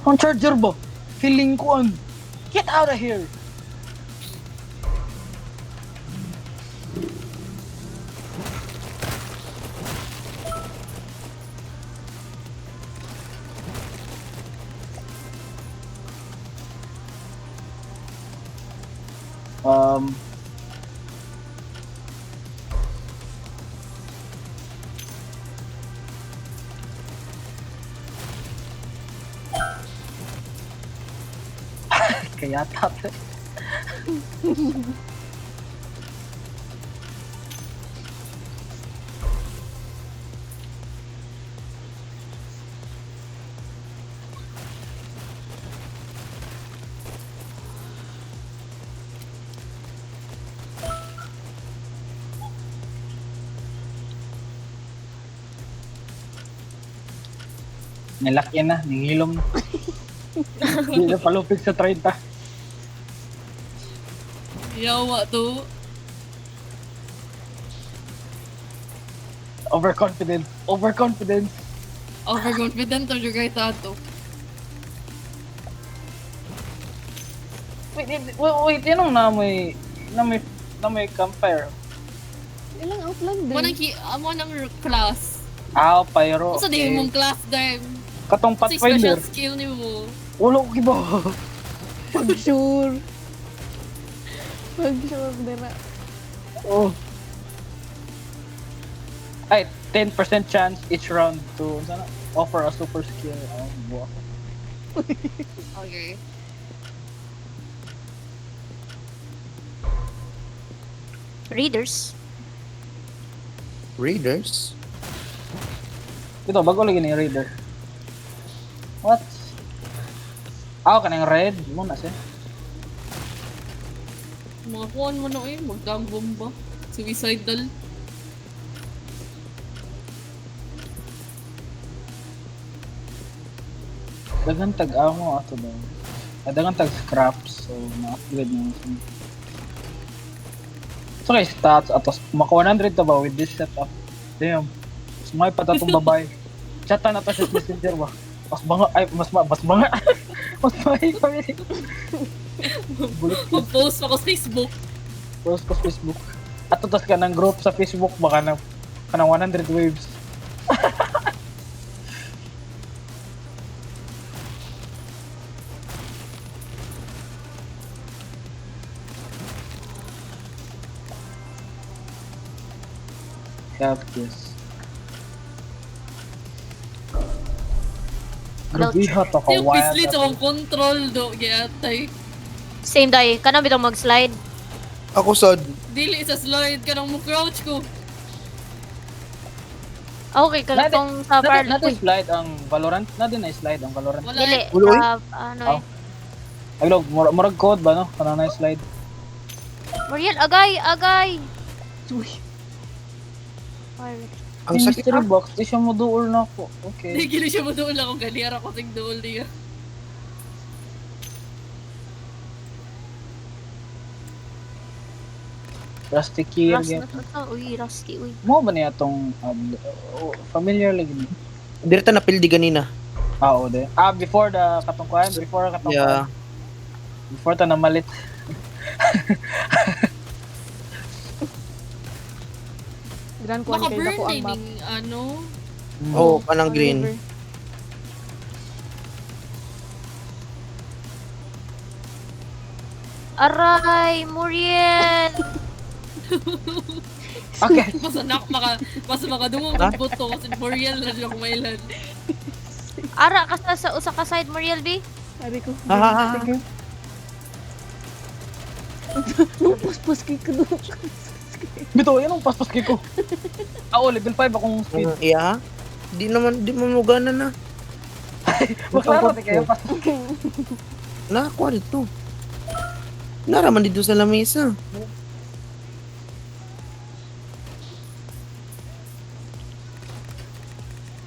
Ang charger ba? Feeling ko an. Get out of here! Kaya tate. Nilaki na, ningilom na. Hindi na palupig sa 30. Yawa to. Overconfident. Overconfident ang jugay tato. Wait, yan ang namoy campfire. Ilang outlander. Amo ng class. Pyro. Sa di mong class dahil. Katong Sa special Pathfinder. skill ni mo. Ulo ko kiba. Pag-sure. Pag-sure, dira. Oh. Ay, 10% chance each round to sana offer a super skill. Wow. Okay. Readers. Raiders? Ito, bago lagi ni Raider. What? Kanang red. Muna siya. Mga kuhan mo na magdambomba. Suicidal. Dagan tag-amo ato daw. Dagan tag-scraps. So, na-upgrade mo. So, kay stats atos. Maka 100 to ba with this setup? Damn. Sumay pa tatong babay. Chata na to sa messenger ba? Mas banga. Ay, mas banga. Mas banga kami. Bulit ko. Mag-post ako sa Facebook. Post ko sa Facebook. At tutas ka ng group sa Facebook baka na kanang 100 waves. Cactus. Grabe to ka Yung wild. pislit akong control do. Gayatay. Same day. Kanang bitong mag-slide. Ako sad. Dili sa slide ka nang mo crouch ko. Okay, kanang sa par... Natin slide ang Valorant. Natin na slide ang Valorant. Wala. Dili. Ulo, eh. Ano Oh. eh. Ay, log, murag code ba, no? Kanang na slide. Mariel, agay! Agay! Uy, Pirate. Ang Yung sakit. mystery box, di siya mo duol na ako. Hindi Okay. gili siya mo doon lang kung galiyara ko ting doon niya. Rusty key Rust again. na to to. Uy, rusty. Uy. Mo ba niya tong familiar lagi ni? Direta na pildi ganina. Oo, de. Before the katungkuhan, before katungkuhan. Yeah. Before ta namalit. grand kuan kay Maka-burn dako ang din map. yung ano. Oh, kanang green. River. Aray! Muriel! Okay. Mas makadungong Ha? ng buto kasi Muriel na siya kumailan. Ara ka sa usa ka side, Muriel, B? Sabi ko. Ah, Puspus kay ko. Bito, yan ang paspas kay ko. Level 5 akong speed. iya. Di mo gana na. Maklaro di kayo pas. Nakakuha dito. Naraman dito sa lamesa.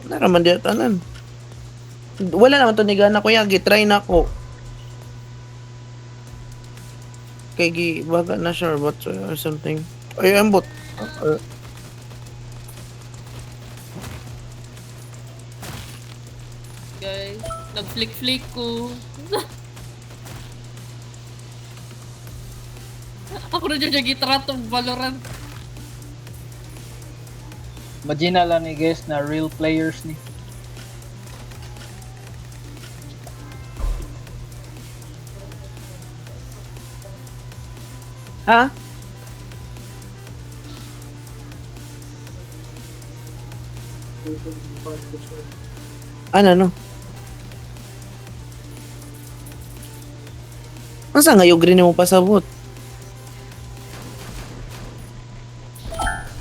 Naraman dito tanan. Wala naman to nigana ko ya, gitry na ko. Kay gi baga na sure what or something. Ay ambot. Guys, nag-flick-flick ko. Ako na dyan gitratong Valorant. Imagine lang ni guys na real players ni. Ha? Ano no? Masa nga yung green mo pasabot?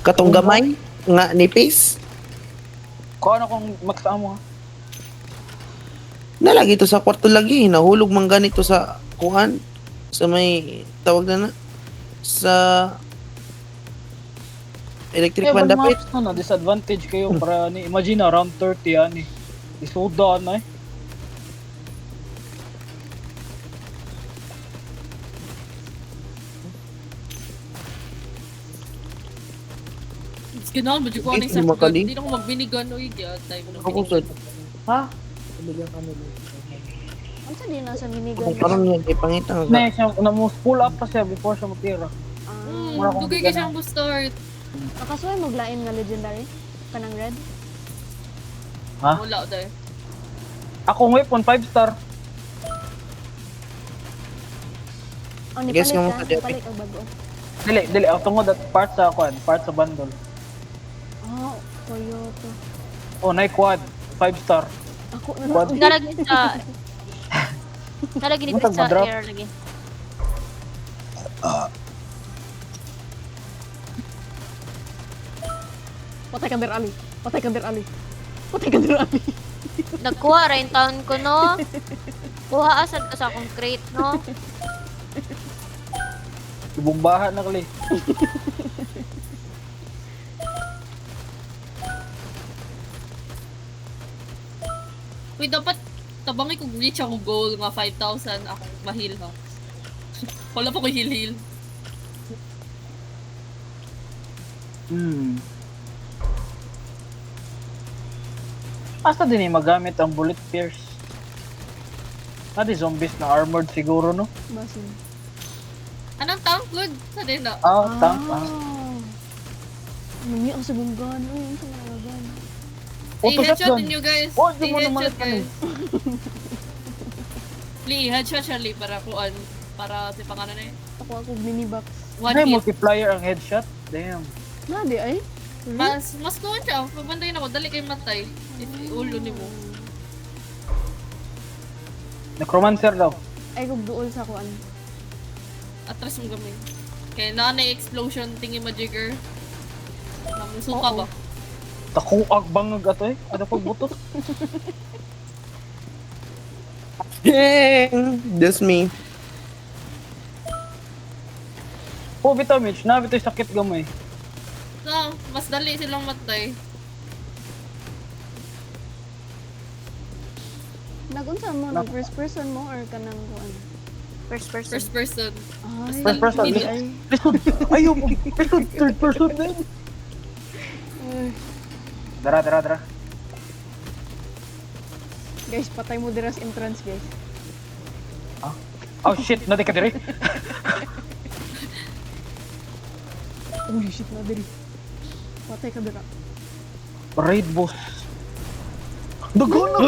Katong gamay nga nipis? Kung ano kung maksama mo ha? Nalagi to sa kwarto lagi, nahulog man ganito sa kuan sa may tawag na sa electric man dapit. maps na disadvantage kayo para ni imagine around 30 yan eh. Isoda na eh. Ganahan ba dyan ko anong Hindi makali. Hindi na ako magbinigan o time na. Ako sad. Ha? Ano sa din nasa minigun? Kung karon niya di pangitang ga. Na siya na mo pull up pa siya before siya matira. Mura akong Dugay ka bigan siyang start. Nakasuway maglain nga legendary kanang red. Ha? Wala dahil. Akong weapon 5 star. Oh, Guess nipalit nga mo ka, ka, Depi. nipalit ang bago. Dili ang tungod at part sa quad, part sa bundle. Oh, Toyota. Oh, na quad 5 star. Ako na Quad. na. Nalagi sa... Nalagi ni Matag sa ma-drop. air lagi. Patay ka Der Ali. Patay ka Der Ali. Patay ka Der Ali. Nagkuha rin taon ko, no? Kuha asad ko sa akong crate, no? Ibumbahan na kali. Uy, dapat tabangin kung reach akong goal nga 5,000 ako mahil ha. Wala pa ko heal. Asa din eh magamit ang bullet pierce. Di zombies na armored siguro no? Basin. Anong tank good? Sa din na. Tank. Nami ang sabong gun. Uy, ang sabong gun. Auto I-headshot shotgun. ninyo guys. Oh, di mo I-headshot naman guys. Lee, headshot siya Lee para kuan. Para si pangalan na eh. Ako mini box. One May hit. multiplier ang headshot. Damn. Nadi ay. Mas kuhan siya. Pagbandayin ako, dali kay matay. Ulo ni mo. Necromancer daw. Ay, kung duol sa kuan. Atras mo gamay. Kaya na explosion tingi majigger. Namusuka ba? Takong agbangag ato eh. Ada pag butos. That's me. Po bitaw Mitch, na bitaw sakit gamay. No, mas dali silang matay. Nagunsa mo, nag first person mo or kanang kuan? First person. First person. Ay, First person. hindi ay. Lisod. Ayaw mo. Lisod. Third person na yun. Ay. Dara. Guys, patay mo dira sa entrance, guys. Oh shit, nadi ka dire. Uy, shit na diri. Patay ka dira. Raid boss. Dagon na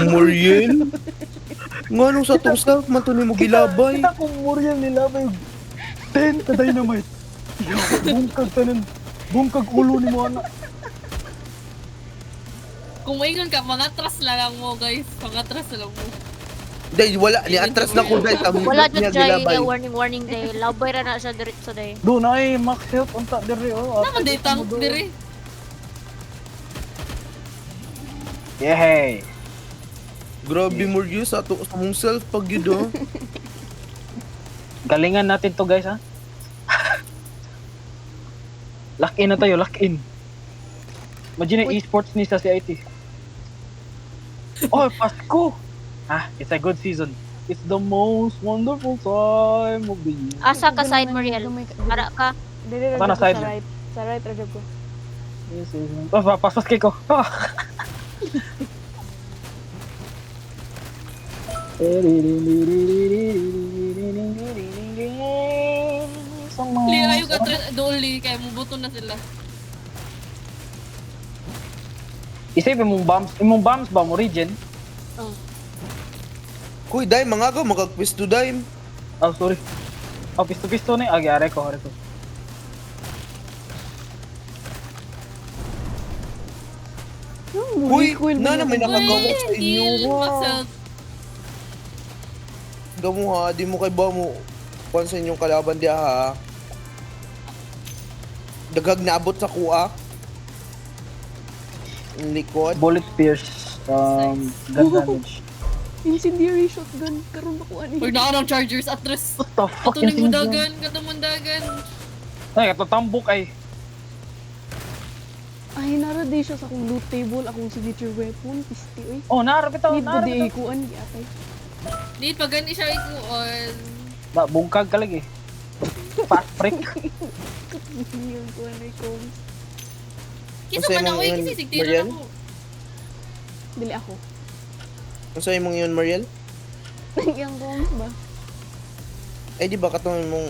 Muriel? Nga nung sa tong staff, matuni mo gilabay. Kita kong Muriel nila ba yung 10 ka dynamite. Bungkag tanan. Bungkag ulo ni mo anak. Kung maingon ka, mga tras lang mo guys. Mga tras lang mo. Dahil wala, ni-atras na ko dahil ang Wala niya dyan gilabay. jay, warning day. Labay ra na siya diretso day. Doon ay max health unta dire oh. Naman day tank diri. Yehey. Grabe Muriel sa mong self pag yun oh. Galingan natin to guys ha. Lock in na tayo, lock in. Imagine esports ni sa CIT. Oh, Pasko! It's a good season. It's the most wonderful time of the year. Asa ka side Muriel. Para ka. Dili Sana ra side sa lang. right. Sa right ra ko. Yes, yes. Oh, paspas kay ko. Lira yung atras, doli. Kaya mubuto na sila. Isip imong bombs ba mo region? Oh. Kuy, dahil mga ako, magag-quiz to dahil. Oh, sorry. Oh, pisto ni. Are ko. Uy, na may nakagawa sa inyo. Maxel. Gamo ha, di mo kay ba mo kung sa inyong kalaban diya ha. Dagag naabot sa kuha. Ang likod. Bullet pierce. Gun damage. Incendiary shotgun karon ba kuan Or ni? na ng chargers atras. What the fuck Ito is ni mundagan. Kato mundagan. Ay, katotambok ay. Ay, nara di siya sa akong loot table, akong signature weapon, pisti oy. Oh, narapit ako, Need ba di narapit ako. kuan di atay. Need pa gani siya ikuon. Bungkag ka lagi. Fast break. Yung kuan ay kong Kisa Kasi man ako mga eh, yun, kasi sigtira Mariel? ako. dili ako. Kung sa imong yun, Mariel? Yung kong ba? Eh di ba katong imong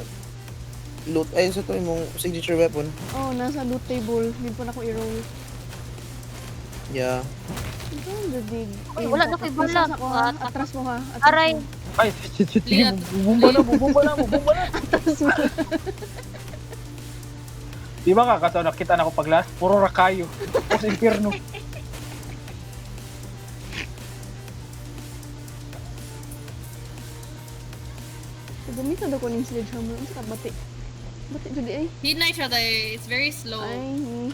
loot, ay sa to imong signature weapon? Oh, nasa loot table, need pa na ko i-roll. Yeah. Ito ang dadig. Uy, wala na kay bala. Atras ako ha, atras mo ha. Atras Aray. mo. Ay, shit. Sige, bumba na. Atras mo. Di ba ka, kaso nakita na ko pag last, puro rakayo. Puro sa impyerno. Gamitan ako ng sledgehammer. Ang sakit bati. Bati judi ay. Hinay siya dahil it's very slow. Ay, ni.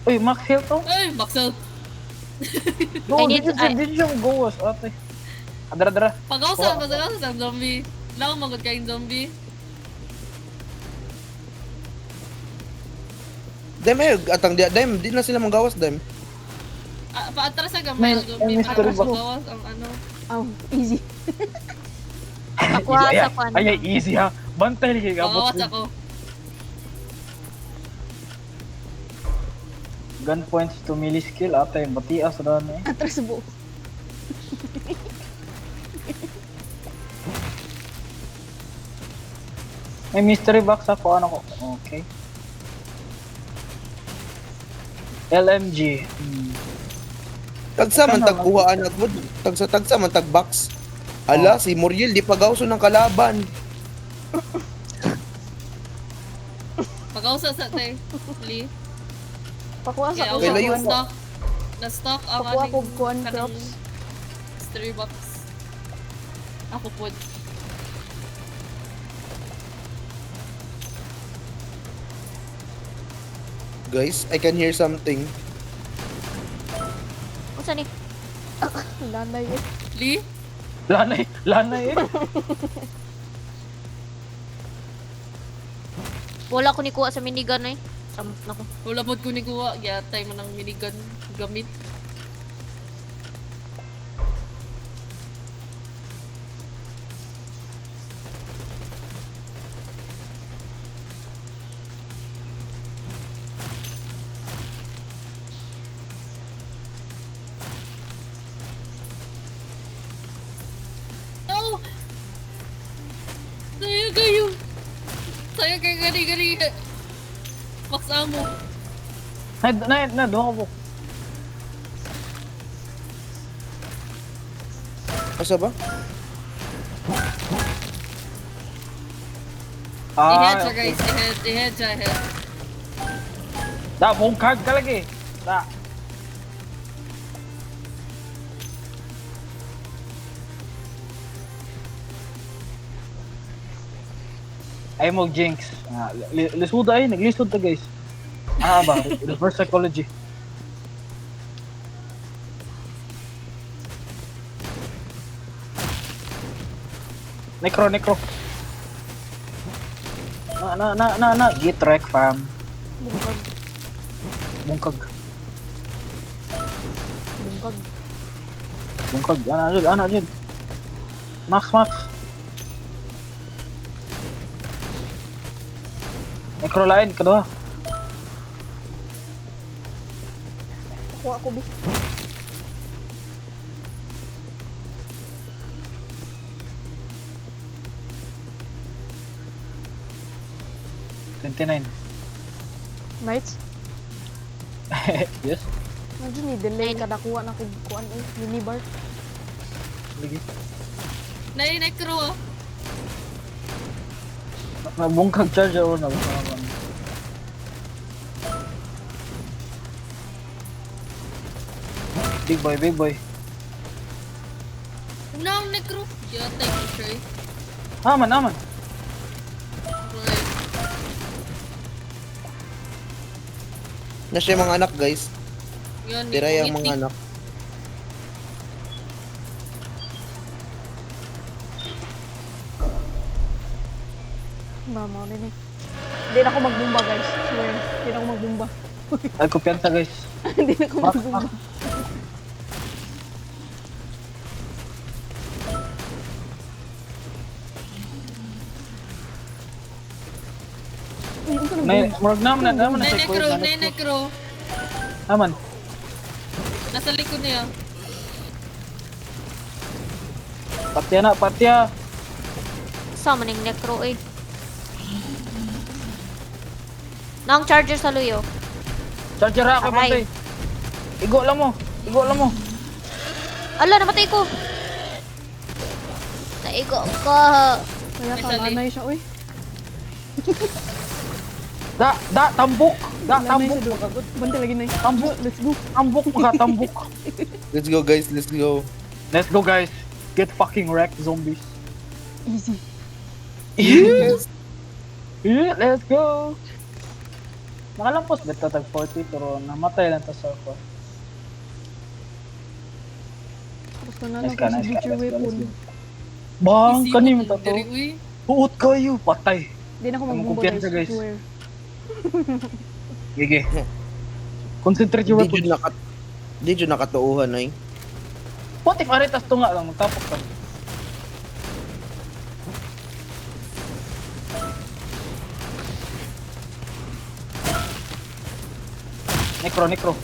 Uy, max health to? Ay, Maxel. No, I need- did you go as ate? Dara. Pag-awsa sa zombie. Lang magod kayong zombie. Dahil may atang diya, dahil di na sila manggawas dahil. Paatras sa gamay ng zombie. May mystery Para box. magawas ang ano. Aw, easy. Ako sa kwan. Ay, easy ha. Bantay lagi ka. Magawas ako. Gun points to melee skill ate. Batias na eh. Atras mo. May mystery box ako. Ano ko? Okay. LMG. Tagsa man tagkuhaan agud. Tagsa man tagbox. Ala, si Muriel di pagawso ng kalaban. Pag-ausa sa te. Lee. Pakuha sa Kaya kuha Okay, layo kuan. po. Na-stock ang Pakuha aning ko kuan kanang crops. mystery box. Ako po. Guys, I can hear something. Unsa ni? Lanay eh. Lee? Lanay eh. Wala ko ni kuha sa minigun eh. Samot na ko. Wala po ko ni kuha. Yatay man ang minigun gamit. Oh! Saya kayo! Saya kayo gani-gani! Max amo! Doon ko po. Asa ba? I-head siya okay. guys, i-head siya, i-head. Da, bungkag ka lagi. Da. Ay mo jinx. Lisod ay, naglisod ta guys. Ba, reverse psychology. Necro. Get wreck fam. Bungkag. Bungkag. Bungkag. Ana jud. Max. Necro lain kedua. Pakuha ko bi. $29. Knights. Yes. Medyo ni delay kada kuha na kay kuan eh. Minibar. Lagi. Necro! Bungkag charger o na. Big boy. No, Necro! Yatay ko siya eh. Aman. Right. Na siya mga anak, guys. Yan, Tira yung itik. mga anak. Mama ni. Hindi na ako magbumba guys. Swear. Hindi na ako magbumba. Ay, kumpiyansa guys. Hindi na ako Max. magbumba. Uy, unsa na ba? Murag naman na Nay sa Necro, kuya. Nay Necro. Aman. Nasa likod niya. Patya. Sa maning necro eh. Nang charger sa luyo. Charger ako Aray. pantay. Igo lang mo. Ala, namatay ko. Naigo ka. Kaya May ka, sali. nanay siya, uy. Tambok. Nanay siya doon. Banda lagi na. Tambok. Let's go. Tambok. Let's go, guys. Let's go. Let's go guys. Get fucking wrecked zombies. Easy. Yes! Yeah, let's go. Nakalampos beto tag 40 pero namatay lang ta sa ako. Tapos na Nice lang ka, ko si nice ka, Butcher let's go, Weapon. let's go. Bang, Easy kanim mo ta to. diri, uy. Buot kayo, patay. Hindi na ako Ang magbumba kumpiyansa, guys. guys. Swear. Gige. Concentrate your Di weapon. jud nakatuuhan ay. What if aritas to nga lang, magtapok ka. Necro.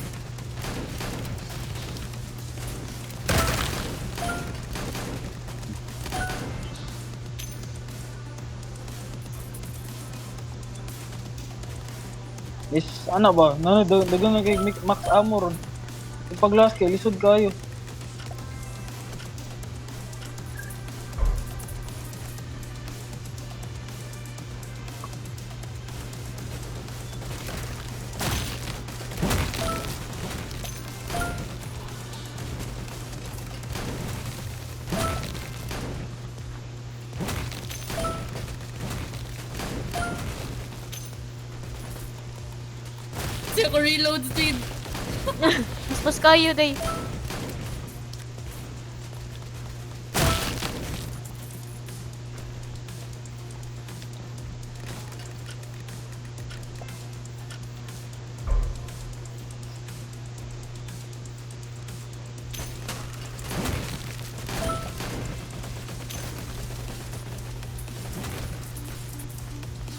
Is, ano ba? Dagang na kay Max Amor. Yung pag last kill, lisod kayo. Kasi ako reload speed. Mas kayo, day.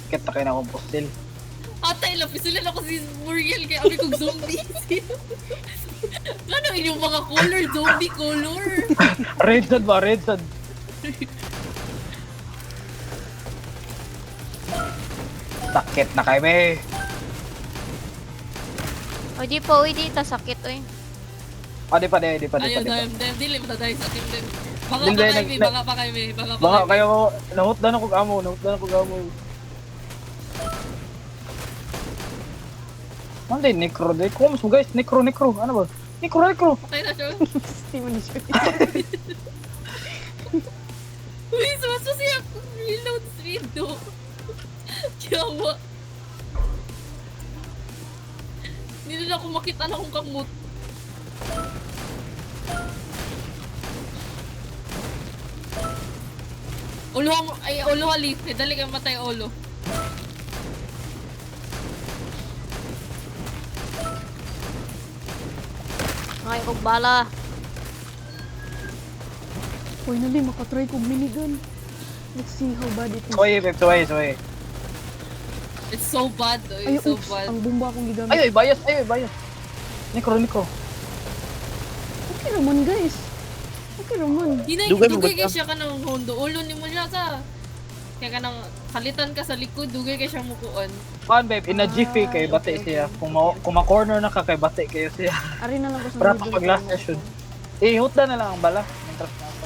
Kita kayo na akong postil. Atay, lapisulan ako si Muriel kaya kami kong zombie. Ano inyong mga color? Zombie color. Red sad ba? Red sad. Sakit na kayo, be. O di po, di ta sakit, oy. Di pa. Ayun, dili matatayo sa team din. Baka Dili, pa kayo, nag- baka pa kayo, baka pa Baka kayo. kayo, nahutdan ako gamo. Ano din, necro din? Kumas mo guys, necro. Ano ba? Necro. Patay na siya. Hindi mo na siya. Uy, sumaso siya. Reload speed, do. Kiyawa. Hindi nila ako makita na akong kamot. Olo halip. Dali kayo matay, Olo. Ay, kog bala. Finally, makatry kong minigun. Let's see how bad it is. Soy. It's so bad, though. Ay, It's so oops. bad. Ang bomba akong gigamit. Ay, bias. Necro. Okay naman, guys. Okay naman. Dugay mo Dugay ba kay siya ka ng hondo. Ulo ni mo siya sa... Kaya ka nang kalitan ka sa likod, dugay kay siya mukuan. Kuan babe, ina GP kay bate okay, siya. Kung ma-corner na ka kay bate kayo siya. Ari na lang ko sa Para middle pag last ko. session. Hutda na lang ang bala. Mentras na ako.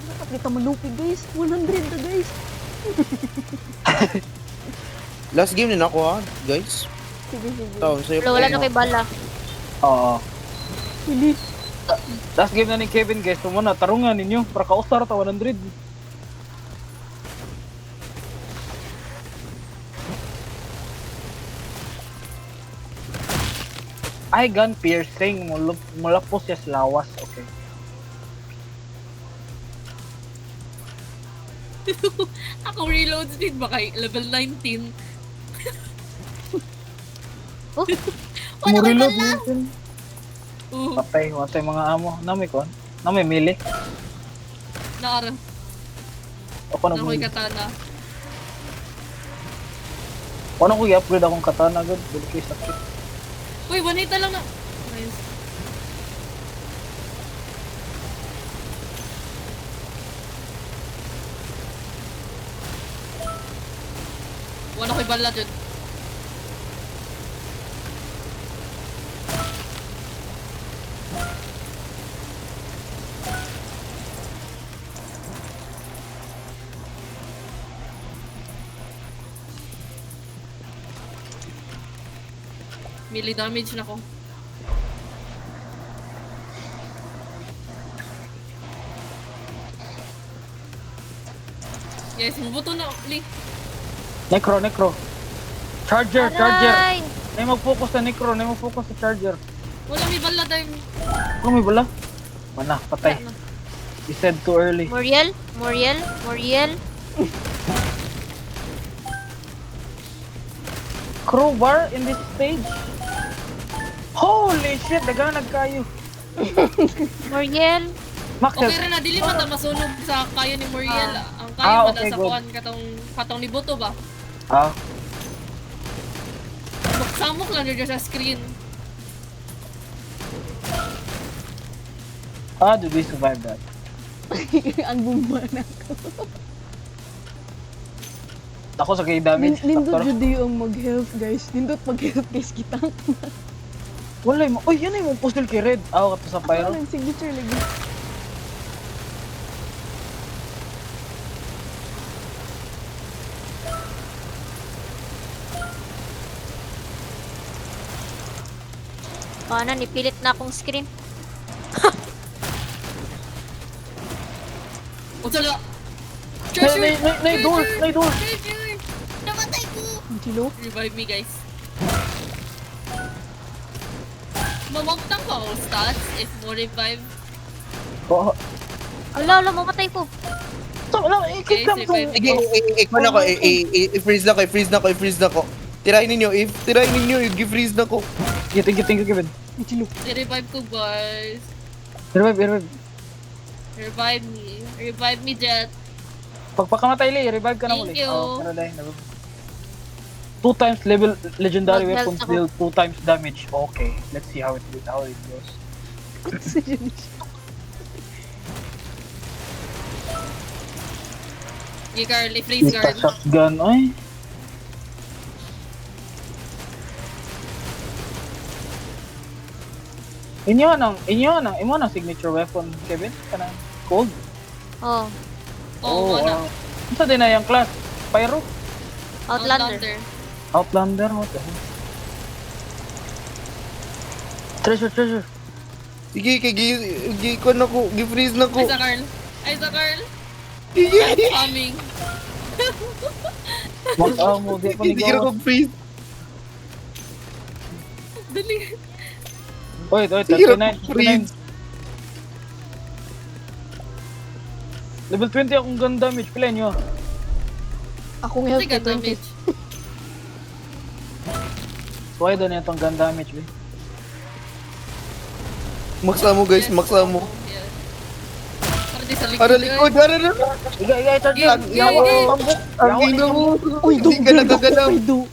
Dapat kita malupig, guys. 100 na, guys. Last game din ako ha, guys. Sige. Taon sa'yo. Wala na kay bala. Oo. Hindi. Last game na ni Kevin guys. Muna, tarungan ninyo. Para ka-ustar ta 100. Ay, gun piercing. Mula po siya sa lawas. Okay. Ako reload speed ba kay level 19? Oh, Wala kay Reload bala! natin. Oo, Watay mga amo. Nami ko. Nami mili. naara. Ako na Nakoy katana. Paano ko i-upgrade akong katana agad? Dili kay sakit. Uy, wanita lang na. Nice. Wala ko'y bala dyan. Melee damage na ko. Yes, mabuto na, Lee. Necro. Charger. aray! Nay mag-focus sa necro. Nay mag-focus sa charger. Wala may bala time. Ano may bala? Mana, patay. You said too early. Muriel. Crowbar in this stage? Holy shit, daganag kayo. Muriel. Maxel, Okay rin na, dili man ta masunog sa kayo ni Muriel. Ang kayo okay, sa good. kuan katong ni Boto ba? ah, Samok lang dyan sa screen. did we survive that? Ang bomba na. Ako sa kay damage. Nindot Pero, jud di ang mag-health guys. Nindot mag-health guys kita. wala mo. Uy, yan ay mo postal kay Red. Ako ka to sa Pyro. Ano ang signature lagi? Paano, nipilit na akong screen. O tala! Nay door! Nay door! Treasure! Namatay ko! Ang chilo. Revive me, guys. Mamagtang ko ako stats if mo revive. Oo. Ala, mamatay ko. So, lang, ikit lang Okay, to. sige, Sige, ikon ako, i-freeze na ko, i-freeze na ko, i-freeze na ko. Tirahin ninyo, i-freeze na ko. Thank you, Kevin. Ang chilo. I-revive ko, guys. Revive. Revive me. Revive me, Jet. Pagpakamatay li, revive ka na Thank muli. you. Oh, pero dahil, 2 times level legendary Mag-health weapons ako. deal 2 times damage. Okay, let's see how it goes. Hey, Carl, i-freeze Ita guard. shotgun, ay. Imo nang signature weapon, Kevin? Kanang cold? Oh, Oo, ano? Unsa din na yung class? Pyro? Outlander. Outlander? What the hell? Treasure. Sige, gi-ikon na ko, gi-freeze na ko. Ay, sa Carl. Ay, sa Carl. Sige, Coming. Mo, di pa hindi ka ligaw. mag-freeze. Dali. Wait, Sige, 39. freeze. Level 20 akong gun damage. Pila nyo? Akong health Sige, kay 20. damage. Why doon itong gun damage, be? Maksa mo guys, maksa mo. Yes. Para di sa likod. Para likod, para na. Iga, charge lang. Gig, Yawa, gig. pambuk. Ang gina mo. Uy, Hindi ka nagagalaw. Uy, do.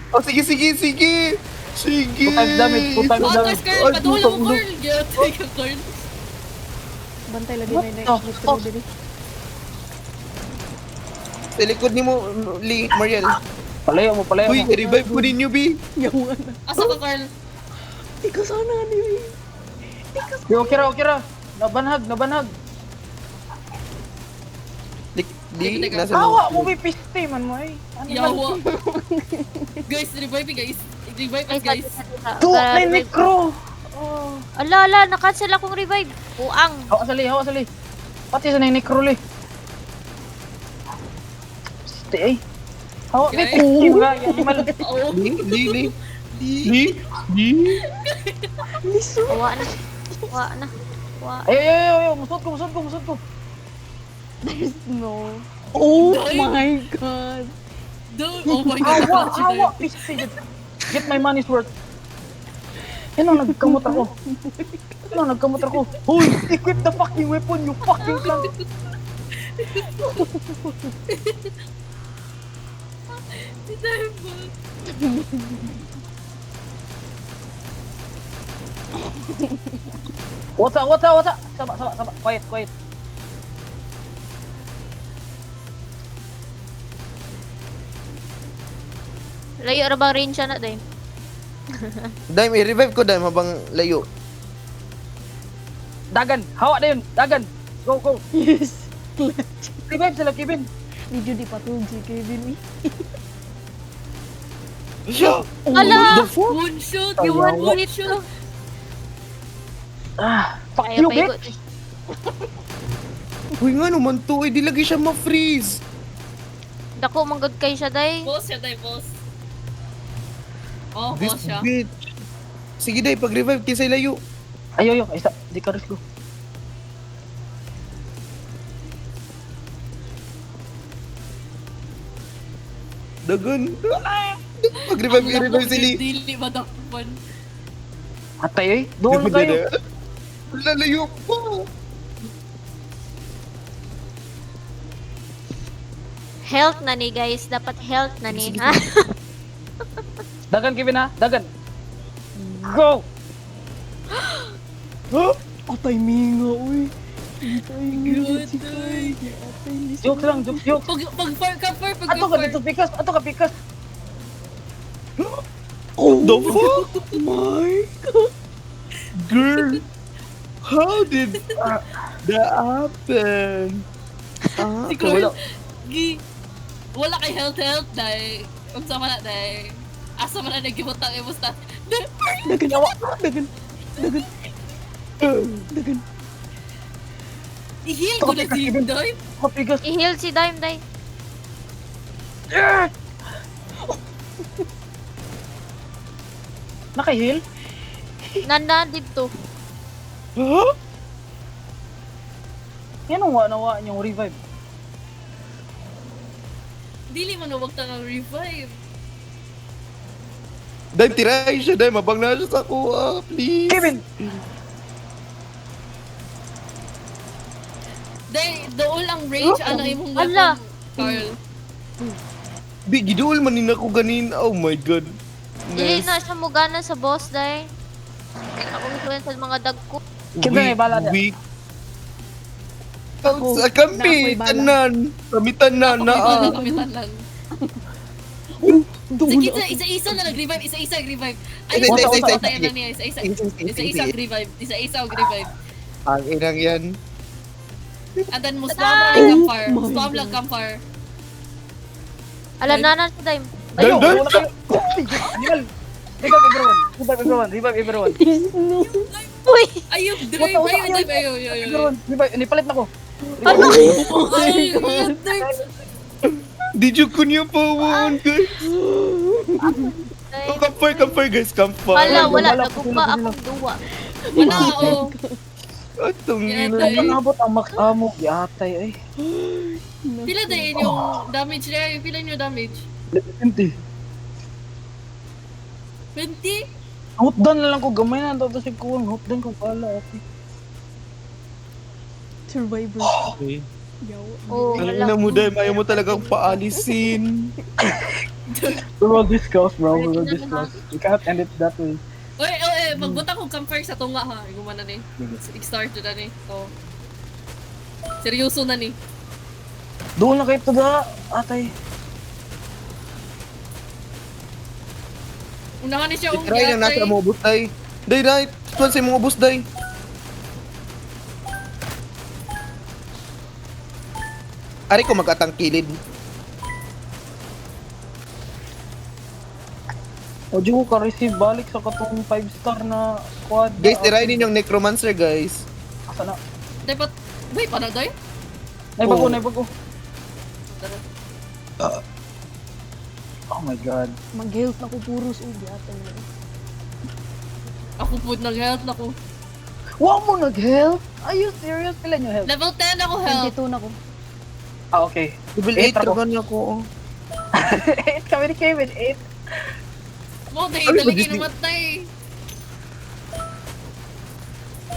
Oh, sige. Sige. 2 times damage, 2 times Oh, damage. Carl, Carl. Padula mo, Carl. Get, take a Carl. Bantay lagi What na the next fuck? diri. Sa likod ni mo, Lee, Mariel. Palayo mo. Uy, revive ko ninyo, B. Yawan na. Asa ka, Carl? Ikaw sana ni. Yo, okay ra. Nabanhag. Di, Teka. nasa Awa mo, may piste man mo eh. Ano ba? Yawa. Guys, revive me, guys. Revive us, guys. To, may necro. Oh. Ala, na-cancel akong revive. Uang. Hawa sali. Pati sa necro li. Piste eh. Hawa, may Okay. piste ba? Animal. Oo. Lee. Uwa na. Ayo, musot ko. No. Oh my god. Dude, oh my God. Hawa, piste. Get my money's worth. Yan ang nagkamot ako. Hoy, equip the fucking weapon, you fucking clown. What's up? Saba. Quiet. Layo ra bang range na day? Dime, i-revive ko, Dime, habang layo. Dagan, hawa na yun. Dagan. Go. Yes. Revive sila, Kevin. Ni Judy patulog si Kevin. Siya! Ala! One shot. Ay, You yawa. one shot. Fuck Kaya you, pa bitch. Uy nga naman to, di lagi siya ma-freeze. Dako manggod kay siya day. Boss siya, tayo, boss. Oh, This boss siya. bitch. Sige, Dime, pag-revive, kisay layo. Ayo, isa. Di ka risk ko. Dagan. Pag-revive, i-revive si Lee. Dili madakpan. Atay eh. Doon na tayo. Lalayo pa. Health na ni guys. Dapat health na ni. Sige, Ha? Dagan, Kevin ha. Dagan. Go! Atay minga, uy. Good. Jokes lang, jokes. Pag Ato ka dito, pikas. The fuck? My God. Girl, how did that happen? Ah, Si Carl, wala kay health dahil, unsa man na dahil, asa man na nagibutang imusta. Dagan yawa. Dagan. I-heal ko na si Dime. Pikas. I-heal si Dime, Day. Naka-heal? Nanda dito. Huh? Yan ang nawa niyong revive. Dili man huwag tangang revive. Dahil tiray siya, dahil mabang na siya sa kuha, please. Kevin! Dahil doon ang range, ano imong Ala. weapon, Carl. Di, giduol man din ako ganin. Oh my God. Dili na siya mugana sa boss, Day. Ako gusto sa mga dag ko. Kevin, may bala niya. Weak. Ako, Sa kami, na ako'y bala. tanan. Kami tanan na. Kamitan lang. Sige, isa-isa na nag-revive, isa-isa nag-revive. Ay, Isa-isa, isa-isa, isa-isa. na niya, isa-isa nag-revive, isa-isa nag-revive. Ang inang yan. And then, mo spam lang campfire. Spam lang campfire. Ala nanan si Dime. Ayun, Dal- wala kayo. Animal. Revive everyone. Uy! Ayun, drive, ayun, Everyone, revive. Nipalit na ko. Ano? Ayun, drive. Did you kunyo pa one, guys? Day. Oh, campfire, guys. Campfire. Wala, Wala, nagugma akong duwa. Wala, oo. Atong Yeah, ina. dahil- Nabot ang max ammo. Yatay ay. Pila din yung damage niya, pila yung damage? 20. 20? Hotdan na lang ko. Gamay na. Ito si Kuwang. Hotdan ko pala. Okay. Survivor. Okay. Yawa. Oh, Ang wala. ina mo, dahil ayaw mo talagang paalisin. We will discuss, bro. We will discuss. We can't end it that way. Oy, magbuta kong campfire sa tunga ha. Iguma na ni. Start na ni. So, seryoso na ni. Doon na kayo to da. Atay. Unahan ni siya Try na nasa mo ubos, day. Day. Tuwan sa mga ubos, day. Ari ko mag-atangkilid. O di ko ka-receive balik sa katong 5-star na squad. Guys, tirayin ninyong necromancer, guys. Asa na? Dapat, wait, paano doy? Naibago, Oh. naibago. Oh my god. Mag-health na ko puros. Uy, yata na. Ako po nag-health na ko. Wow mo nag-health? Are you serious? Kailan yung health? Level 10 ako health. 22 na ko. Ah, okay. Level 8 Eight ako. naman ako. 8 kami ni Kevin, 8. Mo, dahil Ano ba talaga Disney? namatay.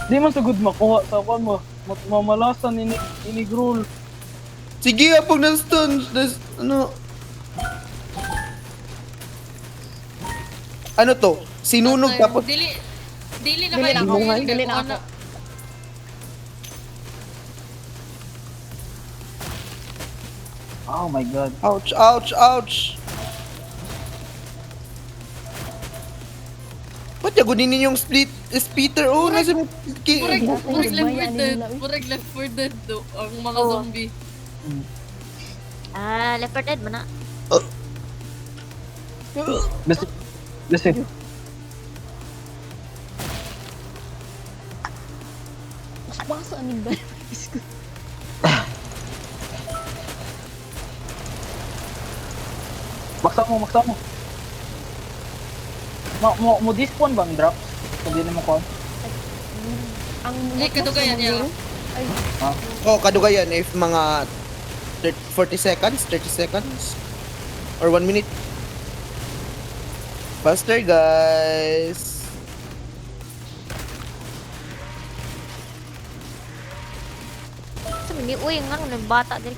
Di man sugod makuha sa kwan mo. Mamalasan ini Grul. Sige, pag na-stun, ano? Ano to? Sinunog Patay. tapos... Dili na Dili kaya na ako. ako, Dili dili na na ako. Oh my god. Ouch, ouch, ouch! Ba't yagunin ninyong splitter? Oh, nasa... Murag Yata yung Left 4 bayan Dead. nila, eh. Murag Left 4 Dead do. Ang mga Oo. zombie. Ah, Leopard Dead man na. Listen. Mas basa aning ba? Maksa mo. Mo despawn bang drops? Hindi na mo kwan. Ang Kadugayan niya. Ay, Oh, kadugayan if mga 40 seconds, 30 seconds, or 1 minute. Faster, guys. Sabi ni, uy, nga nung bata din.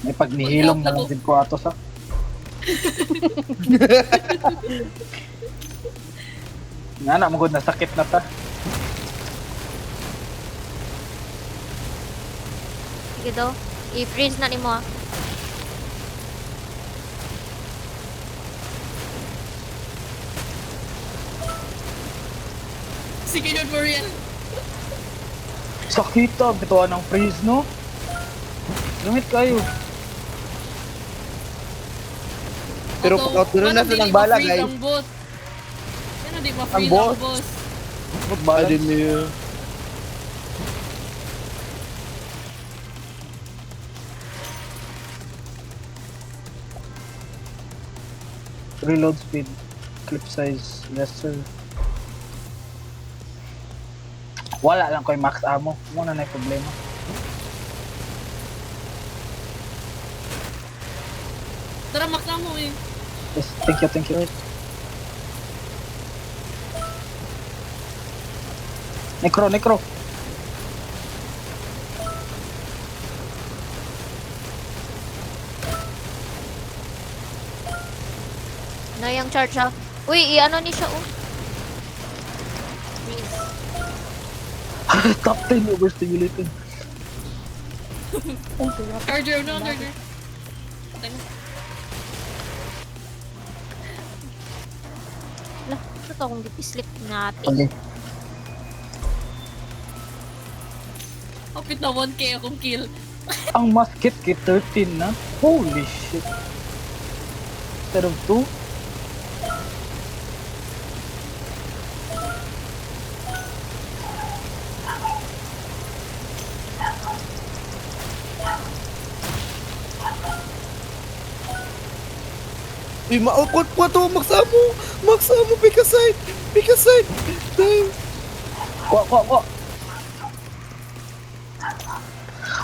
May pagnihilom na lang din ko ato sa. Nga na, magod na sakit na ta. Sige daw. I-freeze na nimo ah. Sige yun for real. Sakit ta, bituan ng freeze, no? Gamit kayo. Pero pagkatunan na paano silang di bala, ma-free guys. ang boss? Paano di ma-free Ang ang boss? boss? Good I balance. didn't know. Reload speed. Clip size. Yes, sir. Wala lang ko'y max ammo. Muna na yung problema. Tara, max na mo eh. Yes, thank you, thank you. Necro, necro. Na yung charge ah. Uy, i-ano ni siya oh. Freeze. Top 10 overstimulated. Oh, kaya Charger, no, charger. Teka. Lah, ito akong gipislip natin. Okay. Kapit na 1k akong kill. Ang musket kit 13 na. Holy shit. Instead of 2. Uy, maukot po to, magsamo, pick a side, dang. Kuha.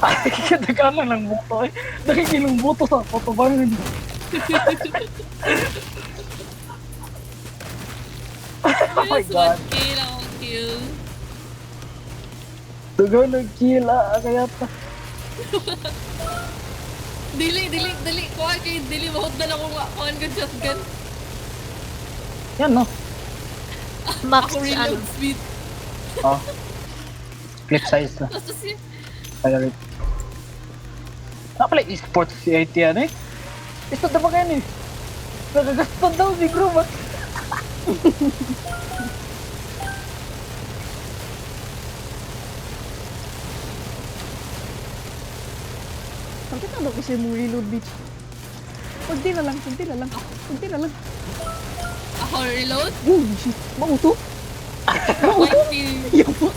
Ay, kitagalan lang buto eh. Nakikilong buto sa potobangan. Oh my Yes, God. 1k lang akong kill. Dugaw nagkila, kaya ta. Dili. Kuha kayo, dili. Mahod na lang akong kuhaan ka shotgun. Yan no. Max Ako reload ano. speed. Oh. Clip size na. Basta siya. Kaya rin. Pala esports si IT yan eh. Ito na ba yan eh? Nagagastan daw si Gromat. Bakit ano kasi mo reload bitch? Kunti na lang. Ako reload. Holy shit, mauto. White Yapak.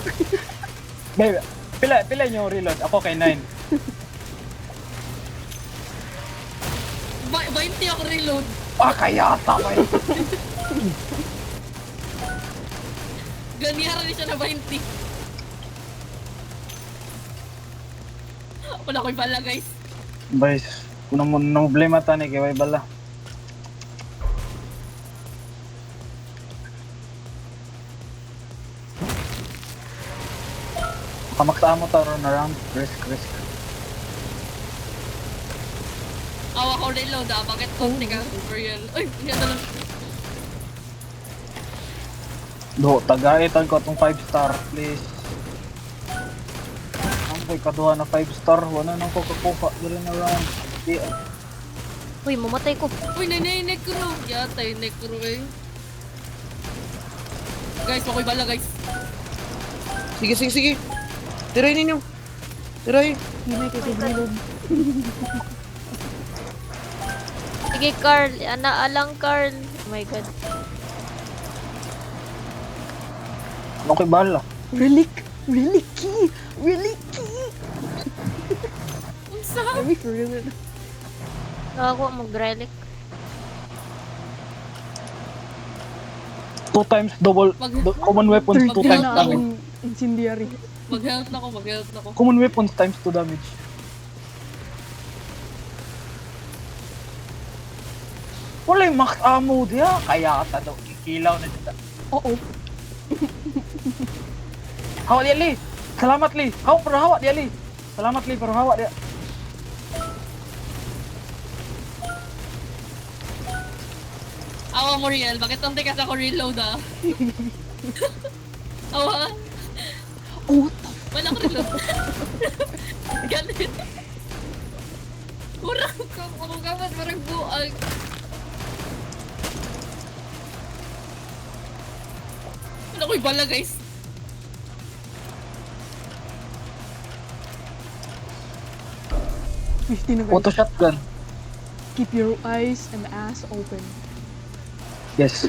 Babe, pila nyo reload? Ako kay 9. 20 ako reload. Ah, kaya tama eh. Ganyaran siya na 20. Wala ko'y bala guys. Boys, kung naman na problema tani kay way bala. Kamaksa mo ta run around. Risk. Awa ko reload ah. Bakit konti ka? For real. Uy, yan na lang. Do, tagaitan ko tong 5 star, please. Ang kaduha na 5 star, wala nang ko kakuha diri na round. Di, Uy, mamatay ko. Uy, necro. Yata yung necro eh. Guys, mako'y bala guys. Sige. Tiray ninyo. Tiray. Hinay kasi reload. Sige, Carl. Alang, Carl. Oh my God. ano kay bala? Relic key. Unsa? Sabi for real. Ako mag-relic. 2 times double, common weapons 2 Mag- times Na damage. akong incendiary. Mag-health na ko. Common weapons times 2 damage. Wala yung max ammo diya, kaya ata daw, ikilaw na dito. Oo. Hawak dia Li! Salamat Li! Hawak dia Li! Salamat Li, pero hawak dia. Tawa mo, Riel. Bakit ang tikas ako reload, ah? Awa. Oh, Wala ko reload. Galit. Kurang ka. Ako kamat, marang buang. Wala ko'y bala, guys. Fifty na Auto guys. shotgun. Keep your eyes and ass open. Yes.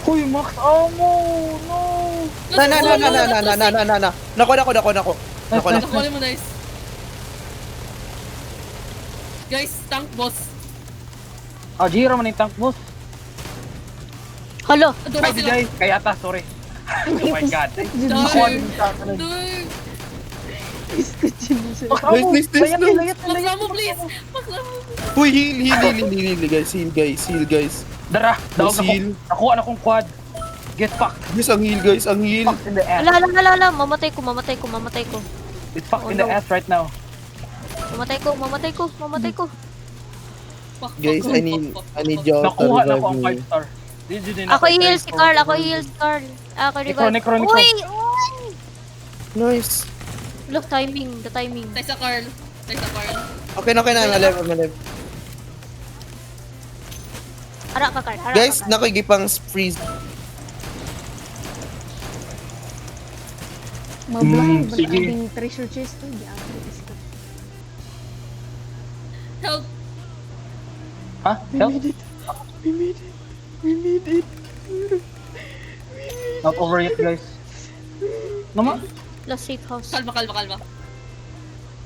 Huy, max ammo! No! Na. Nako. Nice. Nakuha mo, nice. Guys, tank boss. Ah, Jira man yung tank boss. Hala! Adura Ay, sila. Dijay. Kaya ata, sorry. Oh my god. Darn. Ako yung tank. Darn. Istitchin mo siya. Max ammo! Nice. Layat, No. layat. Magsama, please. Magsama. Uy, heal, guys. Dara, daog na ko. Heal. Nakuha na kong quad. Get fucked. Guys, ang heal. Fucked in the ass. Ala. Mamatay ko. It's fucked in the ass right now. Mamatay ko. Fuck, Guys, fuck, I need fuck, y'all to Nakuha na ko ang revive 5 me. star. Did you Ako heal si Carl. Ako revive. Necro. Uy! Nice. Look, timing. The timing. Tay sa Carl. Okay na. Malive. Ara ka, Carl. Guys, nakikipang freeze. Mablind ba sige. na ating treasure chest? Ay, di ako isko. Help. Ha? Help? We made it. Not over yet, guys. Mama? Last safe house. Kalma.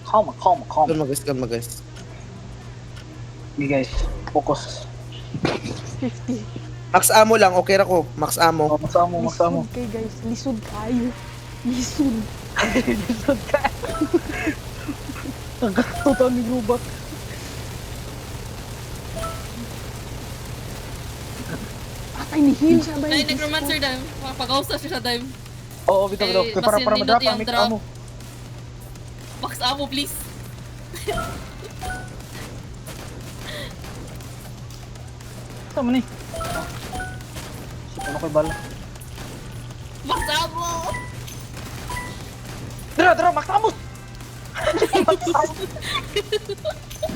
Calm. Kalma guys. Okay, guys. Focus. 50. Max ammo lang, okay ra ko. Max ammo. Max ammo. Lisod kay guys. Lisod kayo. Lisod. Lisod ka. Ang gasto ni robot. Atay ni heal siya ba? Tay necromancer dime. Pag-ausa siya sa dime. Oo, bitaw. Eh, Para basin ma-drop nindot ang yung mix drop. ammo. Max ammo, please. Saan mo ni? Ano ko'y bala? Max ammo. Dara, max ammo!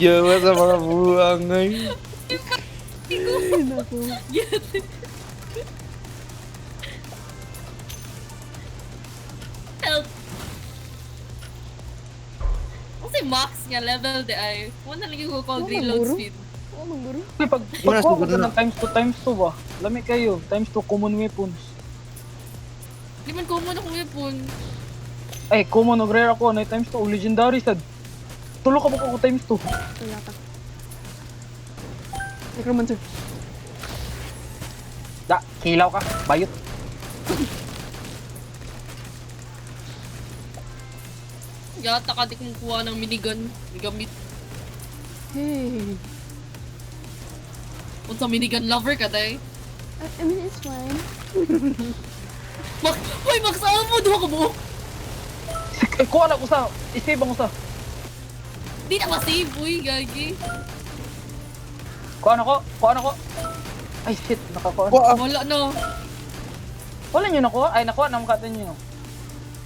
Yawa sa mga buangay. Ay, naku. Help. Kasi max nga level de ay. Wala lang yung call Wala, reload guro. speed. Oh, mangguro. Pag Wala, kuha siguro ko na. ng times 2 ba? Lami kayo. Times 2 common weapons. Di man common akong weapon. Ay, common og rare ako. Na times 2 o legendary sad. Tulo ka ba ko times 2? Wala ka. Necromancer. Da, kilaw ka. Bayot. Yata ka di kong kuha ng minigun. Gamit. Hey. Kung sa minigun lover ka, day. I mean, it's fine. Uy, max ammo! Duha ka buo! Ay, kuha na ko sa. I-save ang usa. Di na ma-save, uy, gagi. Kuha na ko. Ay, shit. Nakakuha. Wala na. Wala nyo nakuha? Ay, nakuha na makatan nyo.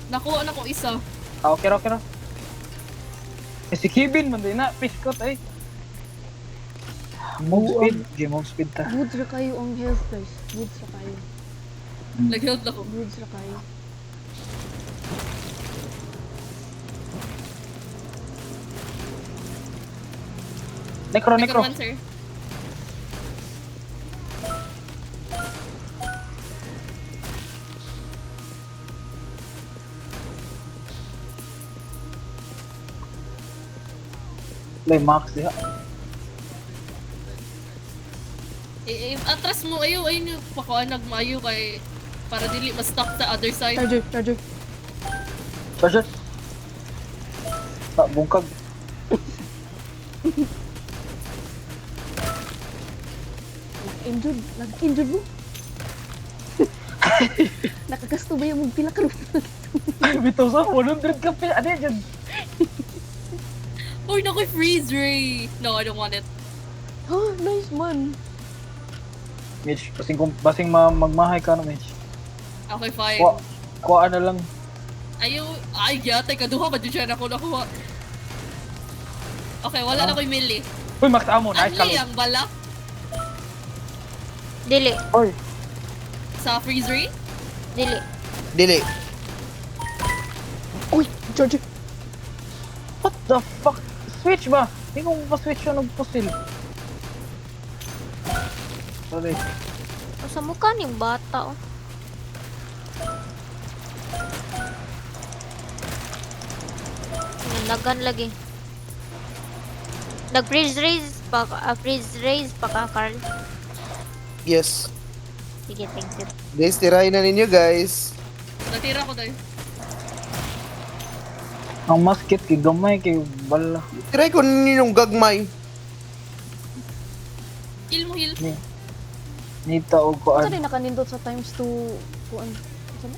Nakuha na ko isa. Ah, okay ra. Eh, si Kevin, man din na. Piskot, ay. Move speed. Move speed ta. Goods ra kayo ang health guys. Goods ra kayo. Nag-health ako. Goods ra kayo. Necro. Necromancer. Lay, max diha. Atras mo, ayaw yung pakuanag maayo kay para dili ma-stuck sa other side. Charger. Charger. Ah, bungkag. Nag-injured mo? Nakagasto ba yung magpila ka rin? Ay, bitaw sa 100 ka pa. Ano yan dyan? Uy, naku, freeze ray. No, I don't want it. Ha, nice man. Mitch, basing magmahay ka na, Mitch. Okay, fine. Kuha na lang. Ayaw, ay, yata, kaduha ba dyan siya nakuha. Okay, wala na ko yung melee. Uy, max ammo. Nice Anli ka. ang balak Dili. Uy, sa freeze ray. Dili. Dili. Uy, George. what the fuck? Switch ba? Hindi ko pa-switch yun ng-pusil. Sorry. O, sa mukha ni bata, oh. Nagan lagi. Nag-freeze raise pa ka, Carl. Yes. Sige, thank you. Guys, tirahin na ninyo guys. Natira ko dahil. Ang masket kay gamay kay bala. Tiray ko ninyo yung gagmay. Heal mo, heal. Nita o Ito kuan. din nakanindot sa times 2 kuan. Saan?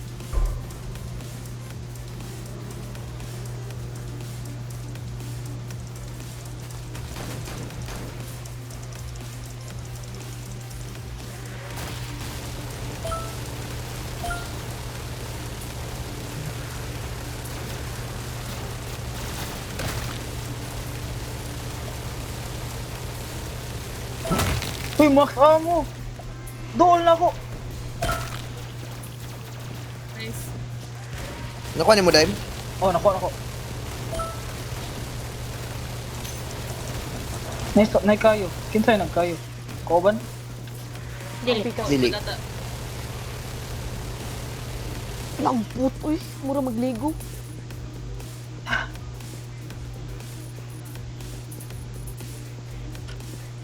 Uy, max ammo. Doon na ako. Nice. Nakuha ni mo, Dime? Oh, nako. Nay kayo. Kinsay nagkayo? Koban? Dili. Pikas. Dili. Data. Lambot, uy. Mura magligo.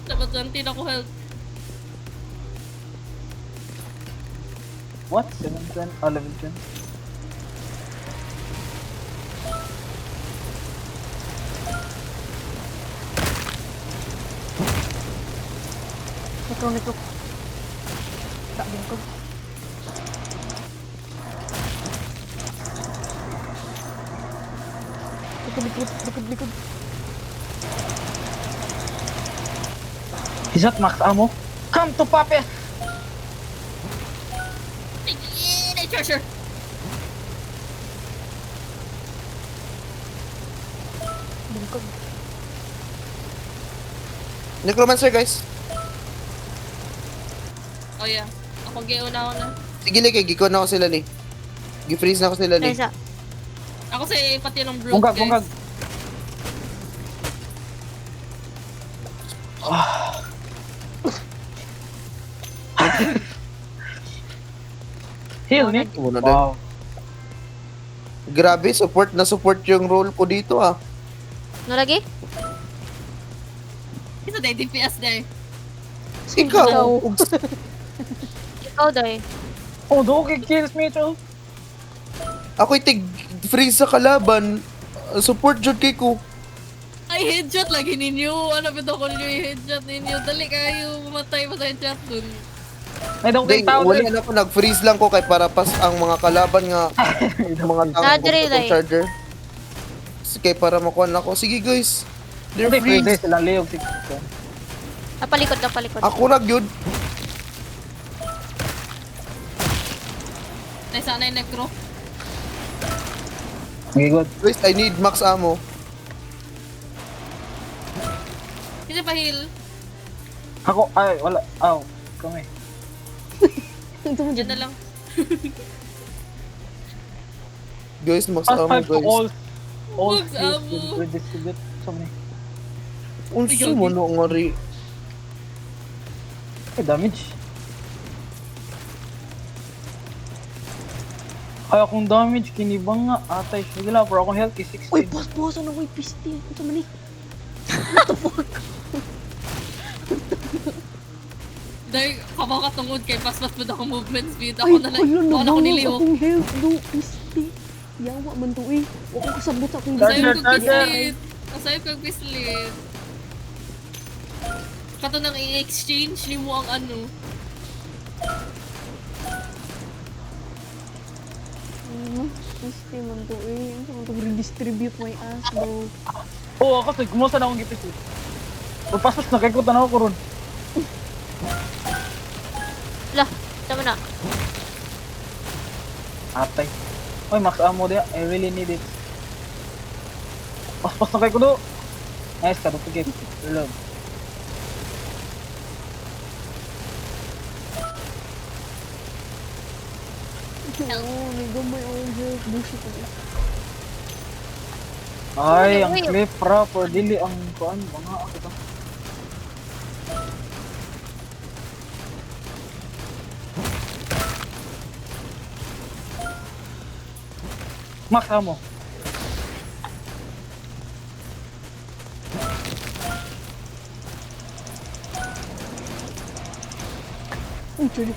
Dapat dyan, tina ko health. What? 710? 1110? Nekro. Tak din ko. Likod. Is that max ammo? Come to Pape! Ay, treasure. Bungkag. Necromancer guys. Oh yeah. Ako giuna ako na. Sige li, kay giko na ako sila ni. Gi-freeze na ako sila ni. Kaysa. Ako sa pati ng broke, Bunggag. Heal ni? Muna din. Wow. Grabe, support yung role ko dito ah. No lagi? Ito dahil DPS dahil. Ikaw. Ikaw, day. Oh, do kay kills me too. Ako'y tig-freeze sa kalaban. Support jud kay ko. Ay, headshot lagi ninyo. Ano ba ko ninyo yung headshot ninyo? Dali kayo, mamatay pa sa headshot dun. May daw kay Ding, tao wala din. na ako, nag-freeze lang ko kay para pas ang mga kalaban nga mga tao Nadre, ko day. charger. Kay para makuha na ako. Sige guys. They're Hindi, freeze. pwede silang liyog. Napalikod. Ako na yun. Sana yung necro. Okay, good. Guys, I need max ammo. Kasi pa heal. Ako, ay, wala. Aw, kami. Ito mo Diyan dyan. na lang. Guys, max Fast ammo five to guys. all Max skills ammo. will distribute so many. Unsa mo no nga ri? Okay, damage. Ay, akong damage, kinibang nga. Atay, sige lang, pero akong health is 16. Uy, boss, ano ko pisti? Ito man eh. Dahil kabakat tungod kay pas-pas po ako movement speed. Ay, Ako na lang. kulo na Ako na ko bangog niliw. akong health do pisti. Yawa man to eh. Huwag ko kasabot akong Asayop Charger, kong charger. pislit. Asayop kong pislit. Kato nang i-exchange ni mo ang ano. Pisti man to eh. Ano to redistribute my ass bro. Oo, ako sige, kumusta na akong gipis eh. Pagpaspas na kay kutan ako ko ron. Lah, tama na. Atay. Oy, max ammo dia. I really need it. Paspas na kay ko do. Nice ka, dupigit. Love. Oo, may gamay ako yung bullshit ko. Ay, ang clip proper. Dili ang kuan. Mga ako to. Max ammo. Uy, sorry.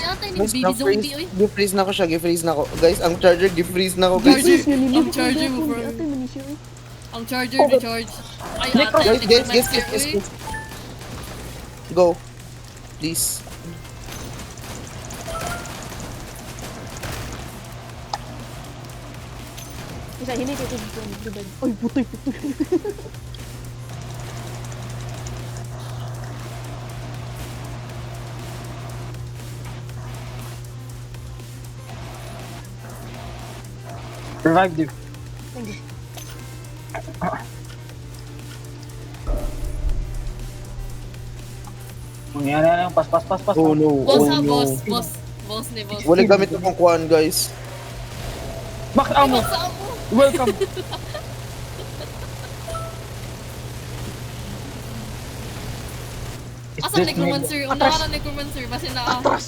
Yata yung Guys, baby zombie, oy. gi-freeze na ko siya, gi-freeze na ko. Guys, ang charger, gi-freeze na ko, guys. Charger. Nga nilipot Ang ko charger yung mo, phone, bro. di ate manisya eh. Ang charger, recharge. Ay, ate, Guys, hindi guys, ko guys, ma-scare, guys, oy. guys. Go. Please. Isa, hindi ko ito. Uy, putoy, putoy. Revived you. Thank you. Mangyari na yung pas. Oh no, Boss oh ha, no. boss. Boss ni boss. Wala gamit akong kuhan, guys. Max ammo. Boss ako. Welcome. Is Asa this necromancer? nigga? Una ka na necromancer. Basi na Atras.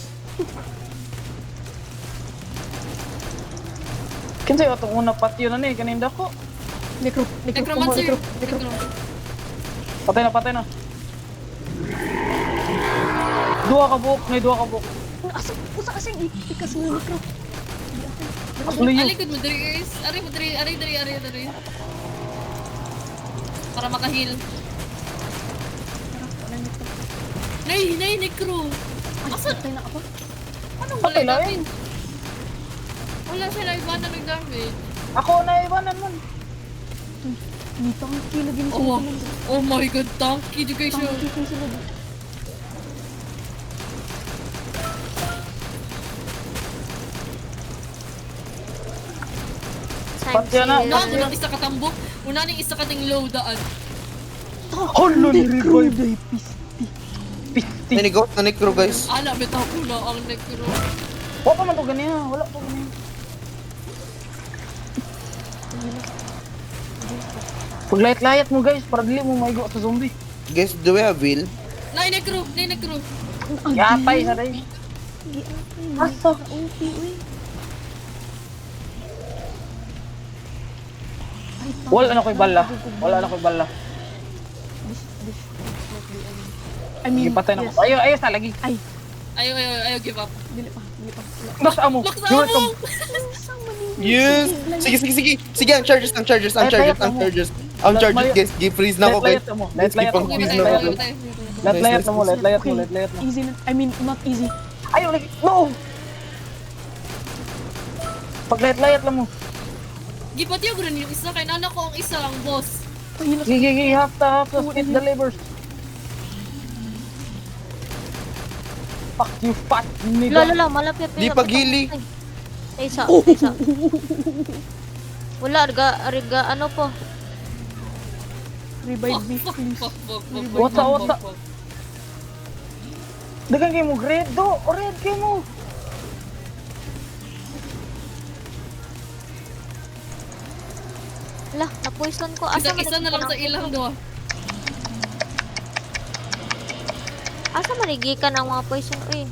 Kinsay atong una patio na ni kaninda ko. Necro, necromancer. necro. Patay na. Dua ka buok, may dua ka buok. Usa kasing ikas ng necro. Actually you. Alikod mo, Dre, guys. Ari mo, Dre. Ari. Para makahil. Nay, necro. Asa? Patay na ako. Anong wala Patay na damage? Wala siya na iba na nag-damage. Ako na iwanan man. Hindi tangki lagi na Oh, sila. oh my god, tanky education. Tangki kayo sila. Patya na. Una mo nang isa katambok. Una ning isa kating low daan. Holo ni revive. Day, pisti. Pisti. Nanigot na necro, guys. Ala, bitaw ko na ang necro. Wala pa man to ganyan. Wala pa ganyan. Paglayat-layat mo guys, para dili mo maigo sa zombie. Guys, do we have will? Nay, necro. Yatay sa day. Asa? Upi, uy. Wala na ko'y bala. I mean, Ipatay na yes. ko. Ayaw sa lagi. Ayaw, give up. Dili pa. Max amo. Max You amo! welcome. Yes! Sige, ang chargers. Ang chargers, guys. Gi-freeze na ko, guys. Layat mo. Guys, Layat keep mo. on Give freeze it na tayo, ko. give it tayo. Layat mo. Okay. Easy na. I mean, not easy. Ayaw lagi. No! Paglayat-layat lang mo. Gipati ako rin yung isa. Kaya nana ko ang isa ang boss. Pahila. Gigi, half to skip the labors. Fuck you, fat nigga. Lala, malapit. Di pagili. Isa. Wala, arga, ano po. Revive me, please. What's up? Dagan kayo mo, red do. O red kayo mo. Wala, na-poison ko. Isa na lang sa ilang do. Asa manigikan ang mga poison? Uy,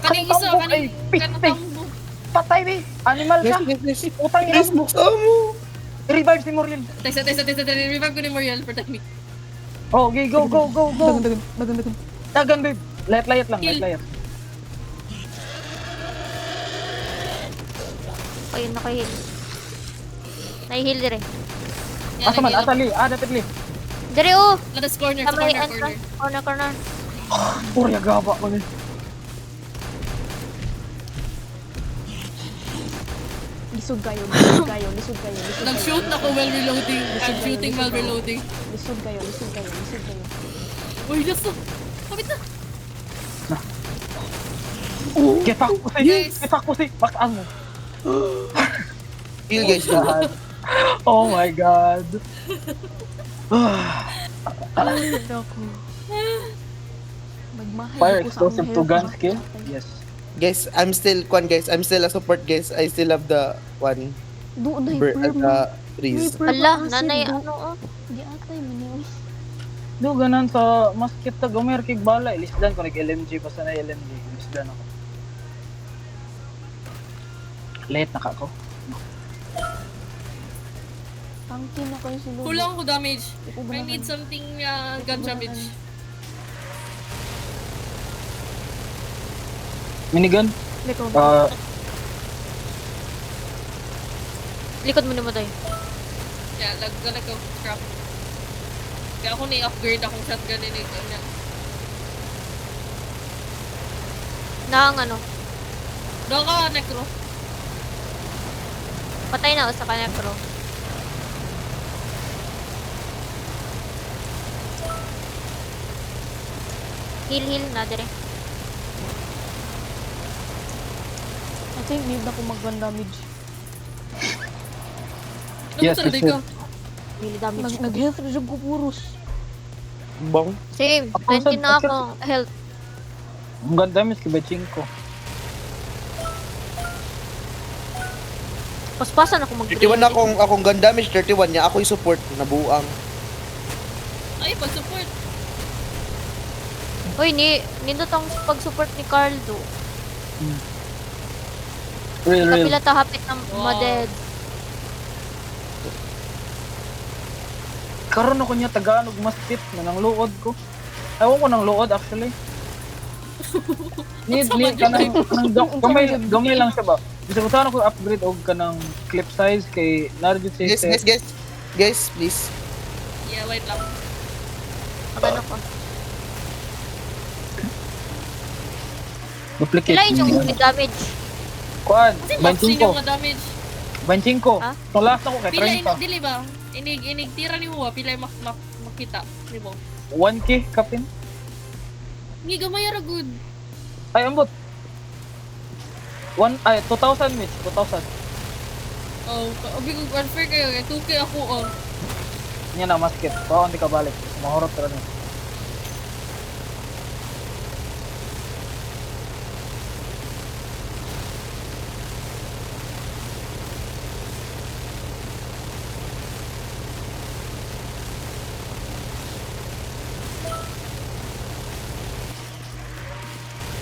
Kaning isa, Katambok, kaning ay, piste. kanatambok. Patay be. Animal ka. Yes. Utang ina Guys, mo. buksan mo. Revive si Muriel. Tesa, revive ko ni Muriel. Protect me. Oh, okay, go. Dagan. Dagan babe. Layat lang, Kill. layat. ayun, nakahil. Nahihil dire. Yan, Asa man, nag-heal asa ako. li. Dapat li. Dire, oh! Latas corner, Sa sa may corner. entrance. Corner. Purya gaba ko ni. Lisod kayo, lisod kayo, lisod kayo, lisod kayo. Nag-shoot ako while reloading. I'm shooting while reloading. Lisod kayo, lisod kayo, lisod kayo. Uy, just kapit na. Get back pussy! Yes. Get back pussy! Baktaan mo! Kill guys. God. Oh my god. Lisod ako. Magmahal Fire ako sa explosive akong to gun health. skill? Yes. Guys, I'm still guys. I'm still a support guys. I still have the one Doon na the perma. freeze. Ala, nanay, ano, oh. Di atay man yun. Do ganan sa masket tag umer kig bala ilisdan ko nag LMG basta na LMG ilisdan ako. Late na ka ako. Tangkin na kayo sila. Kulang ko damage. Di ko I ganahan. need something gun damage. Minigun? Leko. Likod mo naman tayo. Yeah, gonna go crap. Kaya ako ni-upgrade akong shotgun ni kanya. Nang ano, Doon ka, necro. patay na ako sa kanya, bro. Heal na, dire. I think need na ko mag-gun damage. Yes, Ano yes, ka? Really damage. Nag-health reserve ko puros. Bong. Same, Ako, 20 na sir. ako. Health. Ang ganda miss kibetching ko. Paspasan ako 31 akong gun damage, 31 niya. Ako yung support na buang. Ay, pag-support. Uy, nindot ang pag-support ni Carlo. Real. Kapila ta hapit na Wow. maded. Karon ako niya Tagalog masket na nang luod ko. Ewan ko nang luod actually. Need ka gamay lang siya ba? Bisa ko sana ko upgrade og kanang clip size kay narjud Guys, siya. guys, please. Yeah, wait lang. Magano ko. Duplicate. Kailan yung unit damage? Kuan, Kasi maxing yung 25. mga damage. 25. Ha? So last ako kay Pila 30. dili ba? Inig tira ni mo, pila makita ni mo. 1k kapin. Ngi gamay ra good. Ay ambot. 2,000 mitch, 2,000. Oh, obi ko unfair kayo, 2k ako oh. Nya na masket. Paon di ka balik. Mahorot ra ni.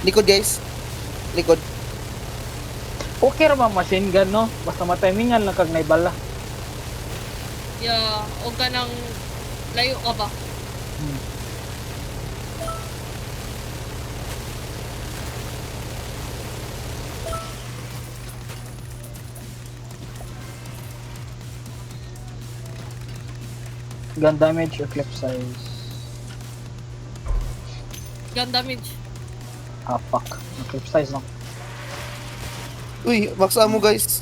Likod guys. Likod. Okay ra ba machine gun no? Basta matimingan lang kag naibala. Yeah, o ka nang layo ka ba? Gun damage or clip size. Gun damage. Ah fuck. Ang clip size no. Uy, maksa mo guys.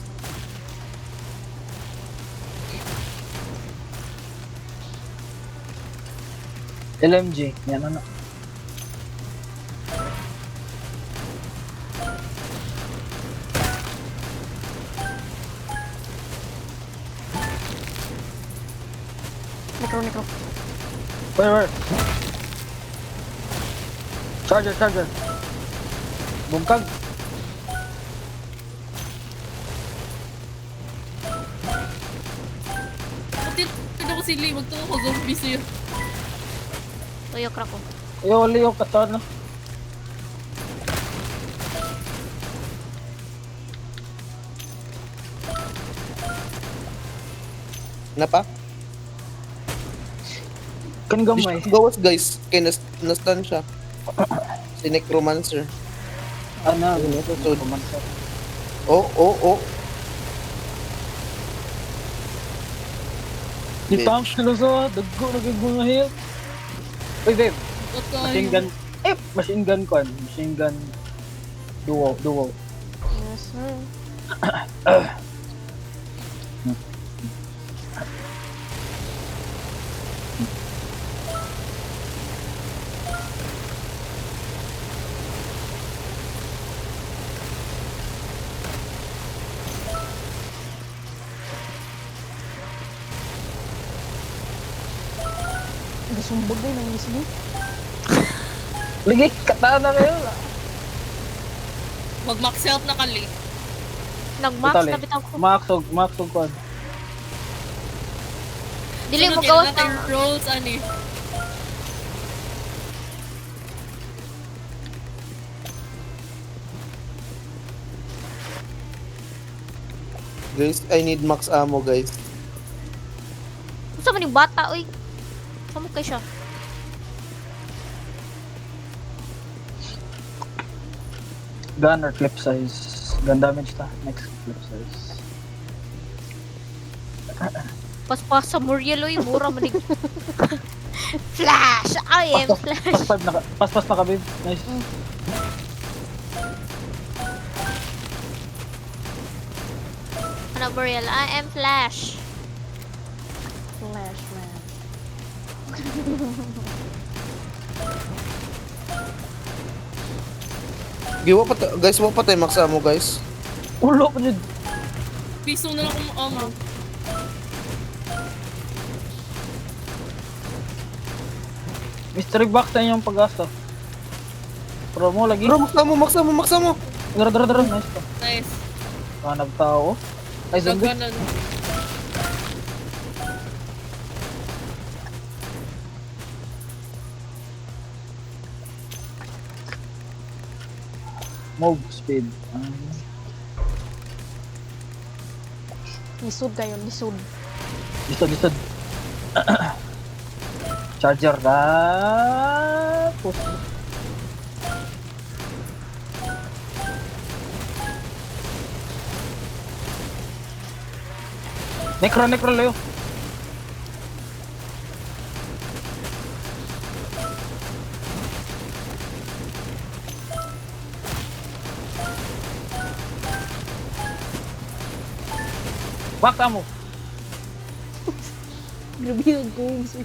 LMG. Yan na. Necro. Where? Charger. Bungkag. Pati ko sili, magtungo ko zombie sa'yo. Tuyok ra ko. Yo, Leo, katon no. Na pa? Kan gamay. Gawas guys. Kaya na-stun siya. Si Necromancer. Ana, So, kumansa. oh. Di tank sila sa daggo naging heal. Uy, babe. What ka Machine gun. Machine gun ko. Machine gun. Duo. Yes, sir. Gasumbag na ng mismo. Lagi, kataan na kayo. Mag-max health na kali. Nag-max Totally. na bitaw ko. Max og kwan. Dili mo Sunod gawas yan natin ng... rolls, ani. Guys, I need max ammo, guys. Gusto man yung bata, oy. Saan mo kayo siya? Gun or clip size. Gun damage ta. Next clip size. Paspas sa Muriel, oy. Mura manig. Flash! I am Flash! Paspas na ka, babe. Nice. Ano, Muriel? I am Flash. Flash man. Giwa pa guys, wa pa tayo max ammo, guys. Ulo ko dyan. Piso na lang kung amo. Mystery box na yung pag-asa. Promo lagi. Bro, max ammo, max ammo, max ammo. Dara. Nice pa. Nice. Hanap tao. Ay, zombie. Gaganan. Move speed. Lisod kayo, lisod. Lisod. Charger na. Push. Necro, Leo. Bakta mo. Grabe yung goals.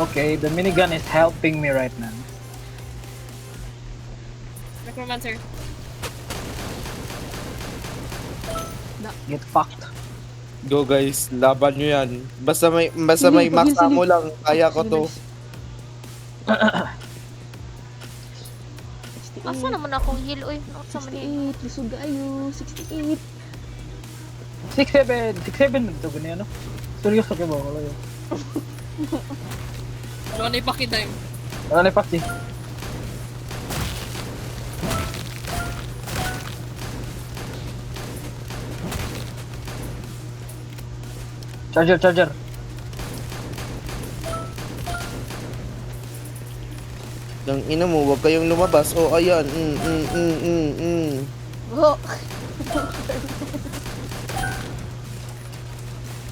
Okay, the minigun is helping me right now. Necromancer. Get fucked. Go, guys. Laban nyo yan. Basta may max Sige. ammo lang. Kaya ko to. Asa naman akong heal, oy. Asa man yun? 68, lisod kayo. 68. 6-7 man ito ganyan, no? Seryoso kayo ba? Wala yun. Wala na ipakitime. Wala na ipakti. Charger. Ang ina mo, wag kayong lumabas. Oh, ayan. Go!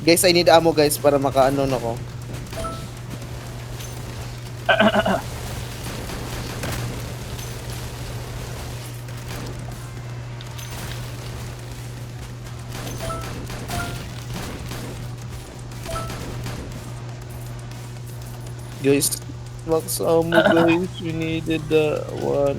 Guys, I need ammo, guys, para makaano na ko. Guys, max ammo, guys. We needed the one.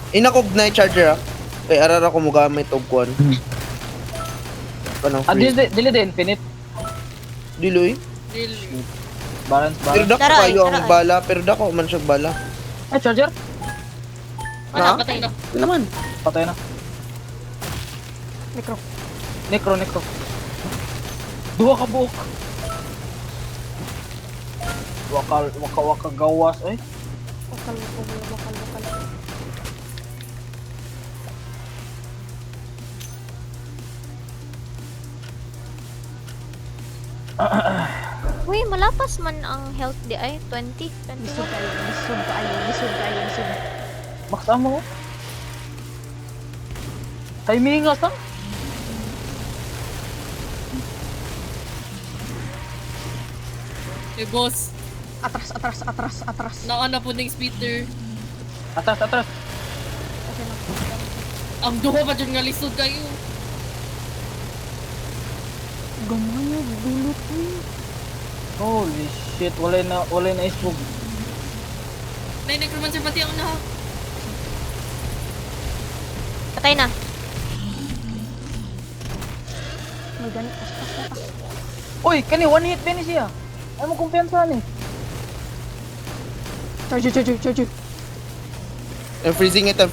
Inakog na yung charger, ah. Ay, arara ko mo gamit og kwan. Kanang free. Dili din, infinite. Diloy. Really. Balance. Pero dako Taray, kayo ang taray. bala. Pero dako man siya bala. Ay, charger. Wala, Na? patay na. Ano naman? Patay na. Necro. Dua ka buok. Waka gawas, ay. Wakal. Uy, malapas man ang health di ay. 20, Lisod 21. kayo. Max ammo. Timing nga sa. Eh, boss. Atras. Naana po ng speeder. Atras. Okay na. Ang duho pa dyan nga lisod kayo. Gamay na, dulot eh. Holy shit, wala na isbog. Nay, necromancer pati ang na. Patay na. May ganit, pas. Uy, kani one hit din siya. Ay mo kumpiyansa ni. Charge. I'm freezing it. I'm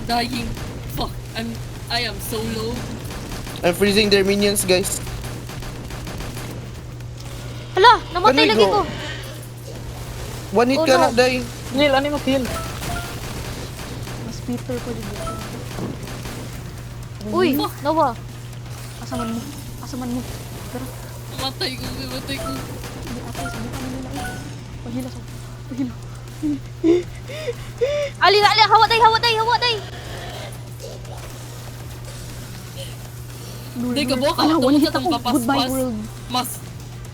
dying. Fuck. I am so low. I'm freezing their minions, guys. Hala, namatay Ano lagi ito? ko. One hit Oh, ka no. na, Day. Heal, ano mo heal? Mas Peter ko dito. Uy, nawa. Asaman mo. Pero, Matay ko. hindi ate, sabi ka nila eh. Pahila. Ali, hawa day. Lord, Day ka ba? Ala, one hit Tawag ako. ka tong Goodbye, papaspas. world.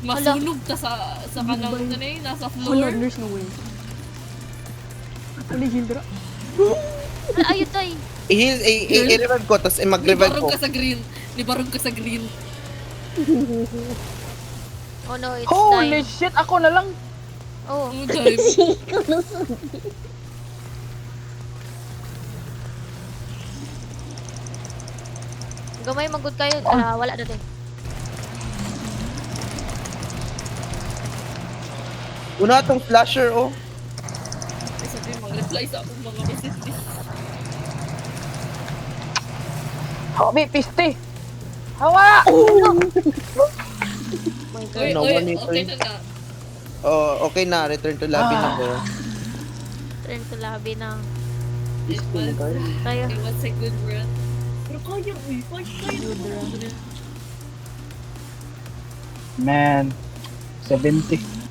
Masunog ka sa kanang Goodbye. na eh, nasa Hala, floor. there's no way. Uli, Hildra. Ayun day. I-revive ko, tapos mag-revive ko. Libarog ka sa green. Oh no, it's Holy time. shit, ako na lang. Oh, Oh, time. gamay magud kayo. Wala na din. Una tong flasher, oh. Ay, sabi, mag-reply sa akong mga messages. Habi, piste. Hawa! My God. Uy, No, one hit, okay uy. na na. Oh, okay na. Return to lobby na ko. Turn to lobby na. It was, Tayo. it was a good run. Pero kaya, kaya. Man, 70.